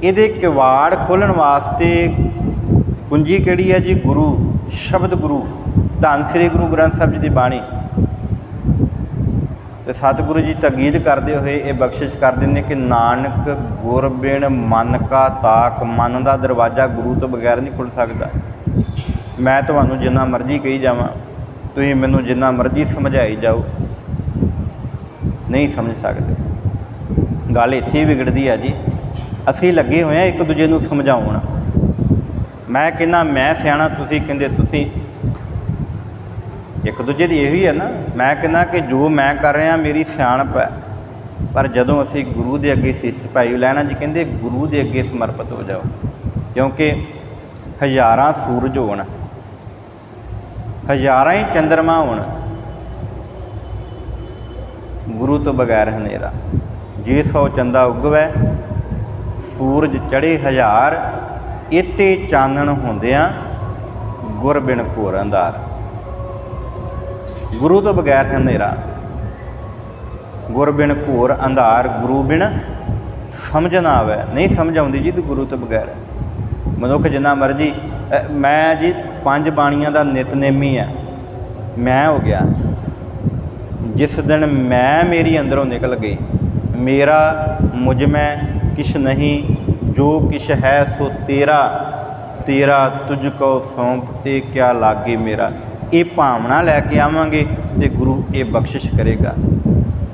ਇਹਦੇ ਕਿਵਾੜ ਖੋਲ੍ਹਣ ਵਾਸਤੇ ਕੁੰਜੀ ਕਿਹੜੀ ਹੈ ਜੀ? ਗੁਰੂ ਸ਼ਬਦ, ਗੁਰੂ ਧੰਨ ਸ੍ਰੀ ਗੁਰੂ ਗ੍ਰੰਥ ਸਾਹਿਬ ਜੀ ਦੀ ਬਾਣੀ। ਅਤੇ ਸਤਿਗੁਰੂ ਜੀ ਤਾਕੀਦ ਕਰਦੇ ਹੋਏ ਇਹ ਬਖਸ਼ਿਸ਼ ਕਰਦੇ ਨੇ ਕਿ ਨਾਨਕ ਗੁਰ ਬਿਨ ਮਨ ਕਾ ਤਾਕ। ਮਨ ਦਾ ਦਰਵਾਜ਼ਾ ਗੁਰੂ ਤੋਂ ਬਗੈਰ ਨਹੀਂ ਖੁੱਲ੍ਹ ਸਕਦਾ। ਮੈਂ ਤੁਹਾਨੂੰ ਜਿੰਨਾ ਮਰਜ਼ੀ ਕਹੀ ਜਾਵਾਂ, ਤੁਸੀਂ ਮੈਨੂੰ ਜਿੰਨਾ ਮਰਜ਼ੀ ਸਮਝਾਈ ਜਾਓ, ਨਹੀਂ ਸਮਝ ਸਕਦੇ। ਗੱਲ ਇੱਥੇ ਹੀ ਵਿਗੜਦੀ ਆ ਜੀ। ਅਸੀਂ ਲੱਗੇ ਹੋਏ ਹਾਂ ਇੱਕ ਦੂਜੇ ਨੂੰ ਸਮਝਾਉਣ। ਮੈਂ ਕਹਿੰਦਾ ਮੈਂ ਸਿਆਣਾ, ਤੁਸੀਂ ਕਹਿੰਦੇ ਤੁਸੀਂ। ਇੱਕ ਦੂਜੇ ਦੀ ਇਹੀ ਹੈ ਨਾ। ਮੈਂ ਕਹਿੰਦਾ ਕਿ ਜੋ ਮੈਂ ਕਰ ਰਿਹਾ ਮੇਰੀ ਸਿਆਣਪ ਹੈ, ਪਰ ਜਦੋਂ ਅਸੀਂ ਗੁਰੂ ਦੇ ਅੱਗੇ ਸੀਸ ਝੁਕਾਈ, ਲੈਣਾ ਜੀ ਕਹਿੰਦੇ ਗੁਰੂ ਦੇ ਅੱਗੇ ਸਮਰਪਿਤ ਹੋ ਜਾਓ, ਕਿਉਂਕਿ ਹਜ਼ਾਰਾਂ ਸੂਰਜ ਹੋਣ, ਹਜ਼ਾਰਾਂ ਹੀ ਚੰਦਰਮਾ ਹੋਣ, ਗੁਰੂ ਤੋਂ ਬਗੈਰ ਹਨੇਰਾ। ਜੇ 100 ਚੰਦਾ ਉਗਵੈ ਸੂਰਜ ਚੜ੍ਹੇ ਹਜ਼ਾਰ, ਇੱਤੇ ਚਾਨਣ ਹੁੰਦਿਆਂ ਗੁਰ ਬਿਨ ਘੋਰ ਅੰਧਾਰ। ਗੁਰੂ ਤੋਂ ਬਗੈਰ ਹਨੇਰਾ, ਗੁਰ ਬਿਨ ਘੋਰ ਅੰਧਾਰ। ਗੁਰੂ ਬਿਨ ਸਮਝ ਨਾ ਆਵੇ, ਨਹੀਂ ਸਮਝ ਆਉਂਦੀ ਜੀ, ਤੂੰ ਗੁਰੂ ਤੋਂ ਬਗੈਰ। ਮਨੁੱਖ ਜਿੰਨਾ ਮਰਜ਼ੀ, ਮੈਂ ਜੀ 5 ਬਾਣੀਆਂ ਦਾ ਨਿਤਨੇਮੀ ਹੈ, ਮੈਂ ਹੋ ਗਿਆ। ਜਿਸ ਦਿਨ ਮੈਂ ਮੇਰੀ ਅੰਦਰੋਂ ਨਿਕਲ ਗਈ, ਮੇਰਾ ਮੁਝ ਮੈਂ ਕਿਛ ਨਹੀਂ, ਜੋ ਕਿਛ ਹੈ ਸੋ ਤੇਰਾ, ਤੇਰਾ ਤੁਝ ਕੋ ਸੌਂਪ ਤੇ ਕਿਆ ਲਾਗੇ ਮੇਰਾ। ਇਹ ਭਾਵਨਾ ਲੈ ਕੇ ਆਵਾਂਗੇ ਅਤੇ ਗੁਰੂ ਇਹ ਬਖਸ਼ਿਸ਼ ਕਰੇਗਾ।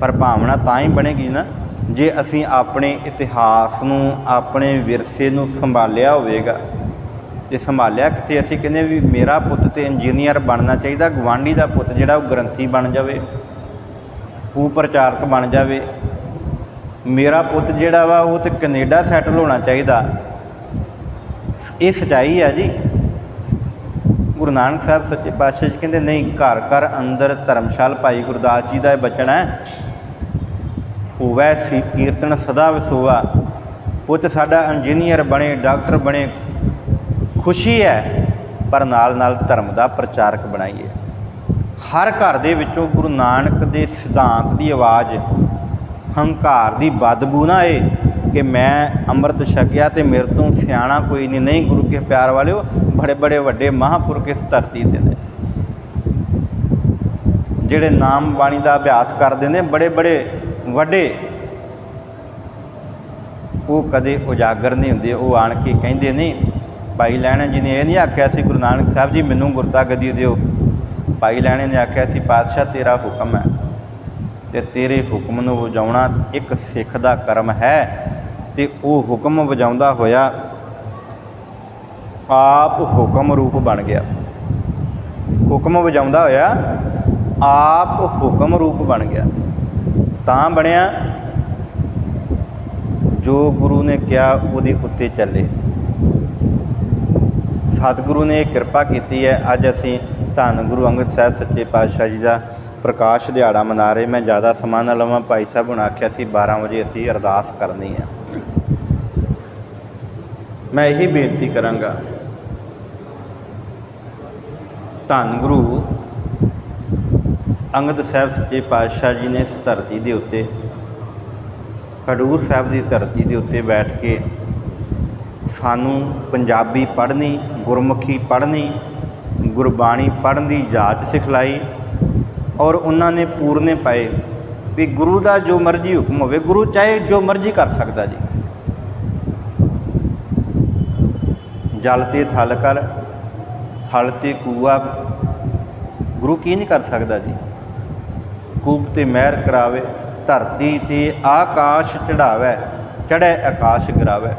ਪਰ ਭਾਵਨਾ ਤਾਂ ਹੀ ਬਣੇਗੀ ਨਾ ਜੇ ਅਸੀਂ ਆਪਣੇ ਇਤਿਹਾਸ ਨੂੰ, ਆਪਣੇ ਵਿਰਸੇ ਨੂੰ ਸੰਭਾਲਿਆ ਹੋਵੇਗਾ। ਅਤੇ ਸੰਭਾਲਿਆ ਕਿੱਥੇ? ਅਸੀਂ ਕਹਿੰਦੇ ਵੀ ਮੇਰਾ ਪੁੱਤ ਤਾਂ ਇੰਜੀਨੀਅਰ ਬਣਨਾ ਚਾਹੀਦਾ, ਗੁਆਂਢੀ ਦਾ ਪੁੱਤ ਜਿਹੜਾ ਉਹ ਗ੍ਰੰਥੀ ਬਣ ਜਾਵੇ, ਉਹ ਪ੍ਰਚਾਰਕ ਬਣ ਜਾਵੇ। ਮੇਰਾ ਪੁੱਤ ਜਿਹੜਾ ਵਾ ਉਹ ਤਾਂ ਕੈਨੇਡਾ ਸੈਟਲ ਹੋਣਾ ਚਾਹੀਦਾ। ਇਹ ਸੱਚਾਈ ਹੈ ਜੀ। ਗੁਰੂ ਨਾਨਕ ਸਾਹਿਬ ਸੱਚੇ ਪਾਤਸ਼ਾਹ ਜੀ ਕਹਿੰਦੇ ਨਹੀਂ, ਘਰ ਘਰ ਅੰਦਰ ਧਰਮਸ਼ਾਲ। ਭਾਈ ਗੁਰਦਾਸ ਜੀ ਦਾ ਇਹ ਬਚਨ ਹੈ, ਹੋਵੈ ਸੀ ਕੀਰਤਨ ਸਦਾ ਵਸੋਆ। ਪੁੱਤ ਸਾਡਾ ਇੰਜੀਨੀਅਰ ਬਣੇ, ਡਾਕਟਰ ਬਣੇ, ਖੁਸ਼ੀ ਹੈ, ਪਰ ਨਾਲ ਨਾਲ ਧਰਮ ਦਾ ਪ੍ਰਚਾਰਕ ਬਣਾਈਏ। ਹਰ ਘਰ ਦੇ ਵਿੱਚੋਂ ਗੁਰੂ ਨਾਨਕ ਦੇ ਸਿਧਾਂਤ ਦੀ ਆਵਾਜ਼, ਹੰਕਾਰ ਦੀ ਬਦਬੂ ਨਾ ਆਏ ਕਿ ਮੈਂ ਅੰਮ੍ਰਿਤ ਛਕਿਆ ਅਤੇ ਮੇਰੇ ਤੋਂ ਸਿਆਣਾ ਕੋਈ ਨਹੀਂ। ਨਹੀਂ, ਗੁਰੂ ਕੇ ਪਿਆਰ ਵਾਲਿਓ, ਬੜੇ ਬੜੇ ਵੱਡੇ ਮਹਾਂਪੁਰਖ ਇਸ ਧਰਤੀ 'ਤੇ ਨੇ, ਜਿਹੜੇ ਨਾਮ ਬਾਣੀ ਦਾ ਅਭਿਆਸ ਕਰਦੇ ਨੇ, ਬੜੇ ਬੜੇ ਵੱਡੇ, ਉਹ ਕਦੇ ਉਜਾਗਰ ਨਹੀਂ ਹੁੰਦੇ। ਉਹ ਆਣ ਕੇ ਕਹਿੰਦੇ ਨਹੀਂ। ਭਾਈ ਲਹਿਣਾ ਜੀ ਨੇ ਇਹ ਨਹੀਂ ਆਖਿਆ ਸੀ ਗੁਰੂ ਨਾਨਕ ਸਾਹਿਬ ਜੀ ਮੈਨੂੰ ਗੁਰਤਾ ਗੱਦੀ ਦਿਓ। ਭਾਈ ਲਹਿਣੇ ਨੇ ਆਖਿਆ ਸੀ ਪਾਤਸ਼ਾਹ ਤੇਰਾ ਹੁਕਮ ਹੈ, ਅਤੇ ਤੇਰੇ ਹੁਕਮ ਨੂੰ ਵਜਾਉਣਾ ਇੱਕ ਸਿੱਖ ਦਾ ਕਰਮ ਹੈ। ਅਤੇ ਉਹ ਹੁਕਮ ਵਜਾਉਂਦਾ ਹੋਇਆ ਆਪ ਹੁਕਮ ਰੂਪ ਬਣ ਗਿਆ। ਹੁਕਮ ਵਜਾਉਂਦਾ ਹੋਇਆ ਆਪ ਹੁਕਮ ਰੂਪ ਬਣ ਗਿਆ। ਤਾਂ ਬਣਿਆ ਜੋ ਗੁਰੂ ਨੇ ਕਿਹਾ ਉਹਦੇ ਉੱਤੇ ਚੱਲੇ। सतगुरु ने किरपा की है। अज असी धन गुरु अंगद साहब सच्चे पातशाह जी का प्रकाश दिहाड़ा मना रहे। मैं ज़्यादा समा ना लवां, भाई साहब ने आख्या सी 12 वजे असी अरदास करनी है। मैं यही बेनती करांगा, धन गुरु अंगद साहब सच्चे पातशाह जी ने इस धरती के उत्ते खडूर साहब की धरती के उत्ते बैठ के सानू पंजाबी पढ़नी, गुरमुखी पढ़नी, गुरबाणी पढ़न की जाच सिखलाई और उन्होंने पूरने पाए भी गुरु का जो मर्जी हुक्म होवे, गुरु चाहे जो मर्जी कर सकता जी। जल ते थल कर, थल ते कूआ, गुरु की नहीं कर सकता जी। कूप ते महर करावे, धरती ते आकाश चढ़ावे, चढ़े आकाश गिरावे।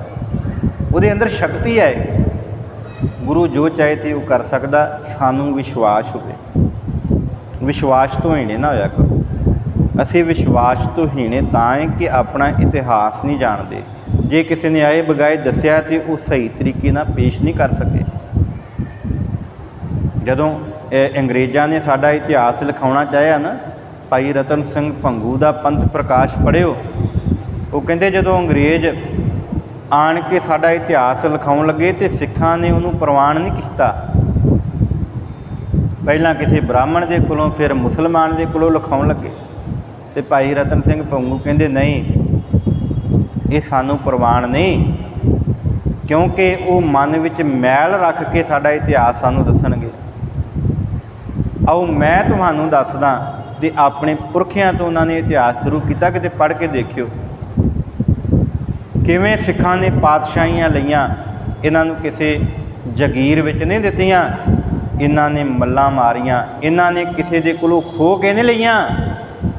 उहदे अंदर शक्ति है, गुरु जो चाहे तो वह कर सकता। सानू विश्वास होवे, विश्वास तो हीणे ना होया करो। असी विश्वास तो हीणे तां है कि अपना इतिहास नहीं जानते। जे किसी ने आए बगाए दसिया तो वह सही तरीके ना पेश नहीं कर सके। जदों अंग्रेज़ों ने साडा इतिहास लिखाउणा चाहया ना, भाई रतन सिंह भंगू का पंथ प्रकाश पढ़िओ। वो कहते जदों अंग्रेज़ आण के साडा इतिहास लिखाउण लगे तो सिखां ने उन्होंने प्रवान नहीं किया। पहलां किसी ब्राह्मण के कोलों, फिर मुसलमान के कोलों लिखाउण लगे। तो भाई रतन सिंह भंगू कहते नहीं, ये सानू प्रवान नहीं, क्योंकि वो मन विच मैल रख के साडा इतिहास सानू दसणगे। आओ मैं तुहानू दसदा ते अपने पुरखियां तो उन्होंने इतिहास शुरू किया, किते पढ़ के देखियो किवें सिखां ने पातशाहियां लईआं। इन्हां नू किसी जगीर विच नहीं दित्तियां, इन्हां ने मल्लां मारियां, इन्हां ने किसी दे कोलों खो के नहीं लईआं।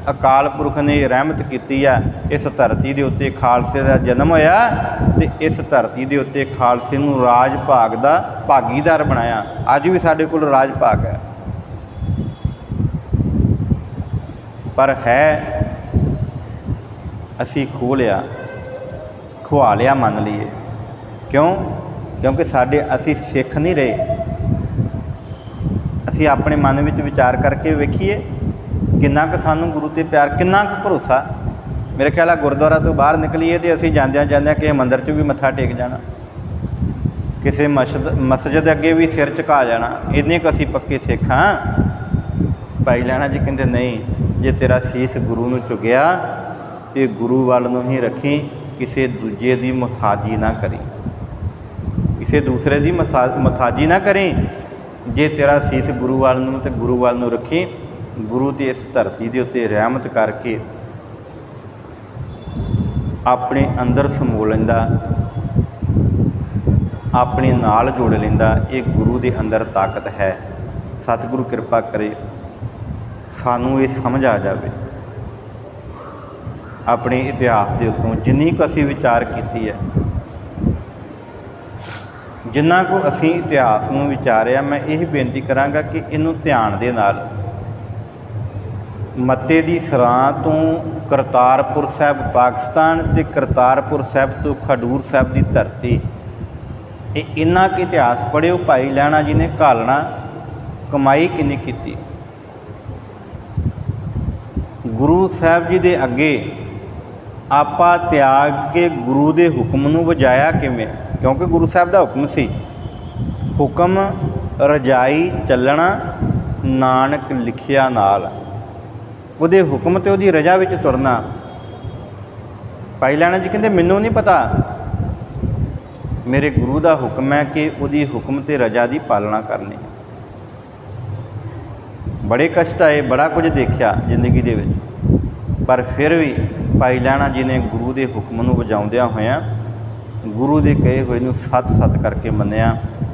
अकाल पुरख ने रहमत की है, इस धरती के उत्ते खालसे का जन्म होया ते इस धरती के उत्ते खालसे नू राज भाग का भागीदार बनाया। अज भी साडे कोल राज भाग है, पर है असी खो लिया, खुआ लिया, मन लीए। क्यों? क्योंकि साडे असी सिख नहीं रहे। असी अपने मन में विचार करके वेखीए किन्ना क सानू गुरु ते प्यार, किन्ना क भरोसा। मेरे ख्याल है गुरुद्वारा तो बाहर निकलीए तो असी जांदियां जांदियां कि मंदिर च भी मत्था टेक जाना, किसी मस्जिद अगे भी सिर झुका जाना। इन्ने क असी पक्के सिख हाँ। भाई लैणा जी कहते नहीं, जे तेरा शीश गुरु नू झुकिया तो गुरु वाल नू ही रखी, किसी दूजे की मुथाजी ना करी, किसी दूसरे की मुथाजी ना करी। जे तेरा शीश गुरु वाल नू ते गुरु वाल नू रखी। गुरु ते इस धरती के उत्ते रहमत करके अपने अंदर समो लैंदा, अपने नाल जोड़ लैंदा। ये गुरु के अंदर ताकत है। सतगुरु कृपा करे सानू ये समझ आ जाए। अपने इतिहास के उत्तों जिन्नी को असी विचार की है, जिन्ना को असी इतिहास में विचारिया, मैं यही बेनती कराँगा कि इनू ध्यान दे नाल मत्ते की सरां तो करतारपुर साहब पाकिस्तान ते करतारपुर साहब तो खडूर साहब की धरती, इन्ना के इतिहास पढ़िओ। भाई लैणा जी ने घालना कमाई किन्नी की, गुरु साहब जी के अगे आपा त्याग के गुरु के हुक्म नू वजाया किवें? क्योंकि गुरु साहब का हुक्म सी, हुक्म रजाई चलना नानक लिखिया नाल, उहदे हुक्म ते उहदी रजा विच तुरना। भाई लैणा जी कहते मैनू नहीं पता, मेरे गुरु का हुक्म है कि उहदी हुक्म ते रजा की पालना करनी। बड़े कष्ट आए, बड़ा कुछ देखा जिंदगी दे विच, पर फिर भी भाई लैणा जी ने गुरु के हुक्म नू वजाउंदियां होइयां गुरु के कहे हुए नू सत सत करके मन्निया।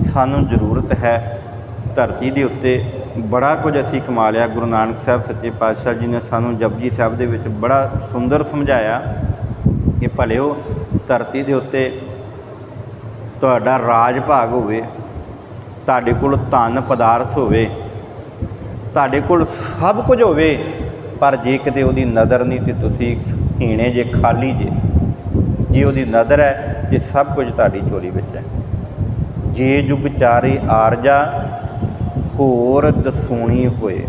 सानू जरूरत है धरती के उत्ते बड़ा कुछ असी कमा लिया। गुरु नानक साहब सच्चे पातशाह जी ने सानू जपजी साहब दे विच बड़ा सुंदर समझाया कि भलिओ धरती के उत्ते तुहाडा राज भाग होवे, तुहाडे कोल धन पदार्थ होवे, तुहाडे कोल सब कुछ होवे, पर जे किते उहदी नज़र नहीं तो तुसीं हीणे जे, खाली जे। जे उहदी नज़र है, जे सब कुछ तुहाडी झोली विच है। ਜੇ ਜੁਗ ਚਾਰੇ ਆਰਜਾ ਹੋਰ ਦਸੂਣੀ ਹੋਏ।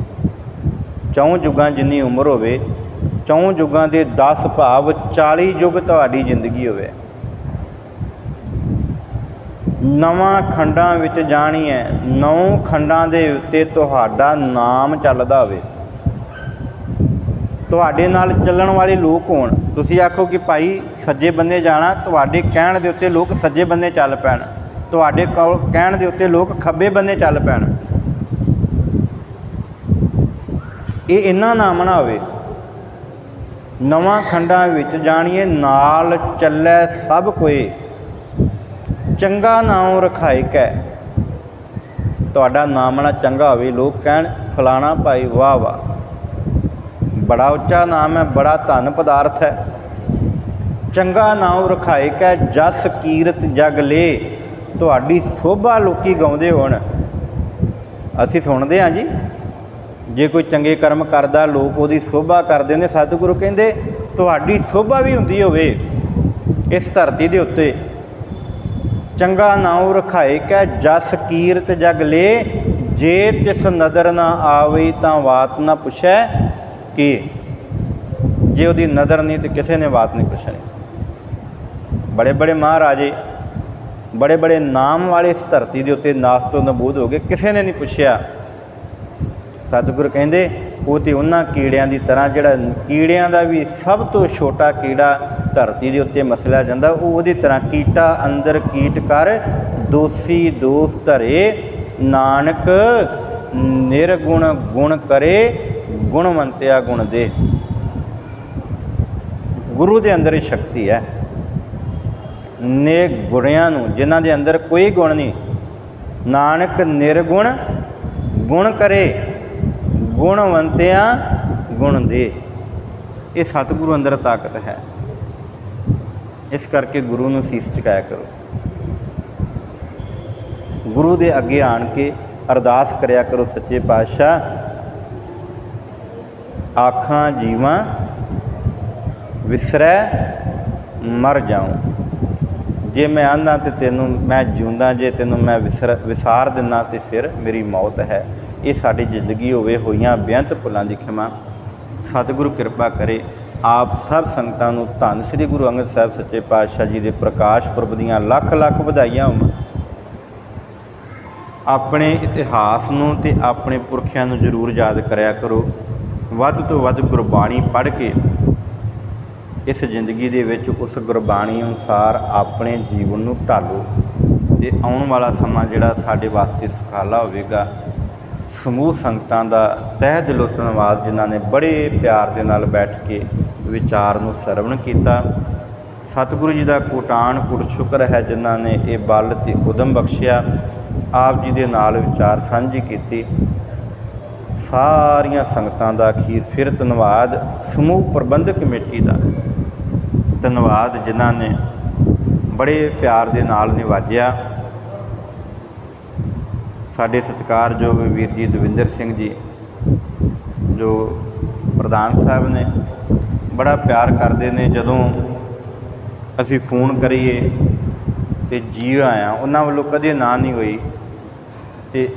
ਚੌਂ ਜੁਗਾਂ ਜਿੰਨੀ ਉਮਰ ਹੋਵੇ, ਚੌਂ ਜੁਗਾਂ ਦੇ 10 ਭਾਵ 40 ਯੁੱਗ ਤੁਹਾਡੀ ਜ਼ਿੰਦਗੀ ਹੋਵੇ। ਨਵਾਂ ਖੰਡਾਂ ਵਿੱਚ ਜਾਣੀ ਹੈ, 9 ਖੰਡਾਂ ਦੇ ਉੱਤੇ ਤੁਹਾਡਾ ਨਾਮ ਚੱਲਦਾ ਹੋਵੇ, ਤੁਹਾਡੇ ਨਾਲ ਚੱਲਣ ਵਾਲੇ ਲੋਕ ਹੋਣ। ਤੁਸੀਂ ਆਖੋ ਕਿ ਭਾਈ ਸੱਜੇ ਬੰਨੇ ਜਾਣਾ, ਤੁਹਾਡੇ ਕਹਿਣ ਦੇ ਉੱਤੇ ਲੋਕ ਸੱਜੇ ਬੰਨੇ ਚੱਲ ਪੈਣ, ਤੁਹਾਡੇ ਕਹਿਣ ਦੇ ਉੱਤੇ ਲੋਕ ਖੱਬੇ ਬੰਨੇ ਚੱਲ ਪੈਣ। ਇਹ ਇੰਨਾ ਨਾ ਮਨਾ ਹੋਵੇ। ਨਵਾਂ ਖੰਡਾਂ ਵਿੱਚ ਜਾਣੀਏ, ਨਾਲ ਚੱਲੈ ਸਭ ਕੋਏ, ਚੰਗਾ ਨਾਮ ਰਖਾਇ ਕੈ। ਤੁਹਾਡਾ ਨਾਮ ਨਾ ਚੰਗਾ ਹੋਵੇ, ਲੋਕ ਕਹਿਣ ਫਲਾਣਾ ਭਾਈ ਵਾਹ ਵਾਹ, ਬੜਾ ਉੱਚਾ ਨਾਮ ਹੈ, ਬੜਾ ਧਨ ਪਦਾਰਥ ਹੈ। ਚੰਗਾ ਨਾਮ ਰਖਾਇ ਕੈ, ਜਸ ਕੀਰਤ ਜਗ ਲੇ। ਤੁਹਾਡੀ ਸੋਭਾ ਲੋਕੀ ਗਾਉਂਦੇ ਹੋਣ। ਅਸੀਂ ਸੁਣਦੇ ਹਾਂ ਜੀ, ਜੇ ਕੋਈ ਚੰਗੇ ਕਰਮ ਕਰਦਾ ਲੋਕ ਉਹਦੀ ਸੋਭਾ ਕਰਦੇ ਨੇ। ਸਤਿਗੁਰੂ ਕਹਿੰਦੇ ਤੁਹਾਡੀ ਸੋਭਾ ਵੀ ਹੁੰਦੀ ਹੋਵੇ ਇਸ ਧਰਤੀ ਦੇ ਉੱਤੇ। ਚੰਗਾ ਨਾਉ ਰਖਾਏ ਕੈ, ਜਸ ਕੀਰਤ ਜਗ ਲੇ। ਜੇ ਤਿਸ ਨਦਰ ਨਾ ਆਵੇ, ਤਾਂ ਬਾਤ ਨਾ ਪੁੱਛੈ ਕਿ। ਜੇ ਉਹਦੀ ਨਜ਼ਰ ਨਹੀਂ ਤਾਂ ਕਿਸੇ ਨੇ ਬਾਤ ਨਹੀਂ ਪੁੱਛਣੀ। ਬੜੇ ਬੜੇ ਮਹਾਰਾਜੇ, ਬੜੇ ਬੜੇ ਨਾਮ ਵਾਲੇ ਇਸ ਧਰਤੀ ਦੇ ਉੱਤੇ ਨਾਸ ਤੋਂ ਨਬੂਦ ਹੋ ਗਏ, ਕਿਸੇ ਨੇ ਨਹੀਂ ਪੁੱਛਿਆ। ਸਤਿਗੁਰੂ ਕਹਿੰਦੇ ਉਹ ਤਾਂ ਉਹਨਾਂ ਕੀੜਿਆਂ ਦੀ ਤਰ੍ਹਾਂ, ਜਿਹੜਾ ਕੀੜਿਆਂ ਦਾ ਵੀ ਸਭ ਤੋਂ ਛੋਟਾ ਕੀੜਾ ਧਰਤੀ ਦੇ ਉੱਤੇ ਮਸਲਿਆ ਜਾਂਦਾ, ਉਹ ਉਹਦੀ ਤਰ੍ਹਾਂ। ਕੀਟਾ ਅੰਦਰ ਕੀਟ ਕਰ, ਦੋਸੀ ਦੋਸ ਧਰੇ। ਨਾਨਕ ਨਿਰਗੁਣ ਗੁਣ ਕਰੇ, ਗੁਣਵੰਤਿਆ ਗੁਣ ਦੇ। ਗੁਰੂ ਦੇ ਅੰਦਰ ਹੀ ਸ਼ਕਤੀ ਹੈ। ਨੇਕ ਗੁਣਿਆਂ ਨੂੰ, ਜਿਨ੍ਹਾਂ ਦੇ ਅੰਦਰ ਕੋਈ ਗੁਣ ਨਹੀਂ, ਨਾਨਕ ਨਿਰਗੁਣ ਗੁਣ ਕਰੇ, ਗੁਣਵੰਤਿਆ ਗੁਣ ਦੇ। ਇਹ ਸਤਿਗੁਰੂ ਅੰਦਰ ਤਾਕਤ ਹੈ। ਇਸ ਕਰਕੇ ਗੁਰੂ ਨੂੰ ਸੀਸ ਝੁਕਾਇਆ ਕਰੋ। ਗੁਰੂ ਦੇ ਅੱਗੇ ਆਣ ਕੇ ਅਰਦਾਸ ਕਰਿਆ ਕਰੋ, ਸੱਚੇ ਪਾਤਸ਼ਾਹ ਆਖਾਂ ਜੀਵਾਂ ਵਿਸਰੈ ਮਰ ਜਾਊਂ। ਜੇ ਮੈਂ ਆਂਦਾ ਤੇ ਤੈਨੂੰ ਮੈਂ ਜਿਉਂਦਾ, ਜੇ ਤੈਨੂੰ ਮੈਂ ਵਿਸਾਰ ਦਿੰਦਾ ਤੇ ਫਿਰ ਮੇਰੀ ਮੌਤ ਹੈ। ਇਹ ਸਾਡੀ ਜ਼ਿੰਦਗੀ ਹੋਵੇ ਹੋਈਆਂ ਬੇਅੰਤ ਭੁੱਲਾਂ ਦੀ ਖਿਮਾ। ਸਤਿਗੁਰੂ ਕਿਰਪਾ ਕਰੇ ਆਪ ਸਭ ਸੰਗਤਾਂ ਨੂੰ ਧੰਨ ਸ੍ਰੀ ਗੁਰੂ ਅੰਗਦ ਸਾਹਿਬ ਸੱਚੇ ਪਾਤਸ਼ਾਹ ਜੀ ਦੇ ਪ੍ਰਕਾਸ਼ ਪੁਰਬ ਦੀਆਂ ਲੱਖ ਲੱਖ ਵਧਾਈਆਂ ਹੋਣ। ਆਪਣੇ ਇਤਿਹਾਸ ਨੂੰ ਅਤੇ ਆਪਣੇ ਪੁਰਖਿਆਂ ਨੂੰ ਜ਼ਰੂਰ ਯਾਦ ਕਰਿਆ ਕਰੋ। ਵੱਧ ਤੋਂ ਵੱਧ ਗੁਰਬਾਣੀ ਪੜ੍ਹ ਕੇ ਇਸ ਜ਼ਿੰਦਗੀ ਦੇ ਵਿੱਚ ਉਸ ਗੁਰਬਾਣੀ ਅਨੁਸਾਰ ਆਪਣੇ ਜੀਵਨ ਨੂੰ ਢਾਲੋ ਅਤੇ ਆਉਣ ਵਾਲਾ ਸਮਾਂ ਜਿਹੜਾ ਸਾਡੇ ਵਾਸਤੇ ਸੁਖਾਲਾ ਹੋਵੇਗਾ। ਸਮੂਹ ਸੰਗਤਾਂ ਦਾ ਤਹਿ ਦਿਲੋਂ ਧੰਨਵਾਦ, ਜਿਨ੍ਹਾਂ ਨੇ ਬੜੇ ਪਿਆਰ ਦੇ ਨਾਲ ਬੈਠ ਕੇ ਵਿਚਾਰ ਨੂੰ ਸਰਵਣ ਕੀਤਾ। ਸਤਿਗੁਰੂ ਜੀ ਦਾ ਕੋਟਾਨ ਕੋਟ ਸ਼ੁਕਰ ਹੈ, ਜਿਨ੍ਹਾਂ ਨੇ ਇਹ ਬਲ ਅਤੇ ਉਦਮ ਬਖਸ਼ਿਆ, ਆਪ ਜੀ ਦੇ ਨਾਲ ਵਿਚਾਰ ਸਾਂਝੀ ਕੀਤੀ। ਸਾਰੀਆਂ ਸੰਗਤਾਂ ਦਾ ਅਖੀਰ ਫਿਰ ਧੰਨਵਾਦ। ਸਮੂਹ ਪ੍ਰਬੰਧਕ ਕਮੇਟੀ ਦਾ ਧੰਨਵਾਦ, ਜਿਨ੍ਹਾਂ ਨੇ ਬੜੇ ਪਿਆਰ ਦੇ ਨਾਲ ਨਿਵਾਜਿਆ। ਸਾਡੇ ਸਤਿਕਾਰਯੋਗ ਵੀਰ ਜੀ ਦਵਿੰਦਰ ਸਿੰਘ ਜੀ, ਜੋ ਪ੍ਰਧਾਨ ਸਾਹਿਬ ਨੇ, ਬੜਾ ਪਿਆਰ ਕਰਦੇ ਨੇ। ਜਦੋਂ ਅਸੀਂ ਫੋਨ ਕਰੀਏ ਅਤੇ ਜੀ ਆਇਆਂ ਉਹਨਾਂ ਵੱਲੋਂ ਕਦੇ ਨਾ ਨਹੀਂ ਹੋਈ। ਅਤੇ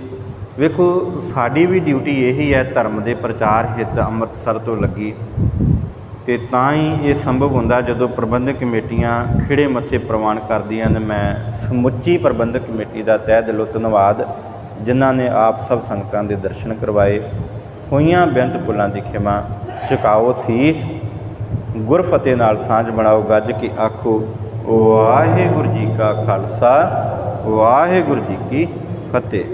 ਵੇਖੋ ਸਾਡੀ ਵੀ ਡਿਊਟੀ ਇਹੀ ਹੈ, ਧਰਮ ਦੇ ਪ੍ਰਚਾਰ ਹਿੱਤ ਅੰਮ੍ਰਿਤਸਰ ਤੋਂ ਲੱਗੀ, ਅਤੇ ਤਾਂ ਹੀ ਇਹ ਸੰਭਵ ਹੁੰਦਾ ਜਦੋਂ ਪ੍ਰਬੰਧਕ ਕਮੇਟੀਆਂ ਖਿੜੇ ਮੱਥੇ ਪ੍ਰਵਾਨ ਕਰਦੀਆਂ ਨੇ। ਮੈਂ ਸਮੁੱਚੀ ਪ੍ਰਬੰਧਕ ਕਮੇਟੀ ਦਾ ਤਹਿ ਦਿਲੋਂ ਧੰਨਵਾਦ, ਜਿਨ੍ਹਾਂ ਨੇ ਆਪ ਸਭ ਸੰਗਤਾਂ ਦੇ ਦਰਸ਼ਨ ਕਰਵਾਏ। ਹੋਈਆਂ ਬੇਅੰਤ ਭੁੱਲਾਂ ਦੀ ਖਿਮਾ। ਝੁਕਾਓ ਸੀਸ, ਗੁਰਫਤਿਹ ਨਾਲ ਸਾਂਝ ਬਣਾਓ, ਗੱਜ ਕੇ ਆਖੋ ਵਾਹਿਗੁਰੂ ਜੀ ਕਾ ਖਾਲਸਾ, ਵਾਹਿਗੁਰੂ ਜੀ ਕੀ ਫਤਿਹ।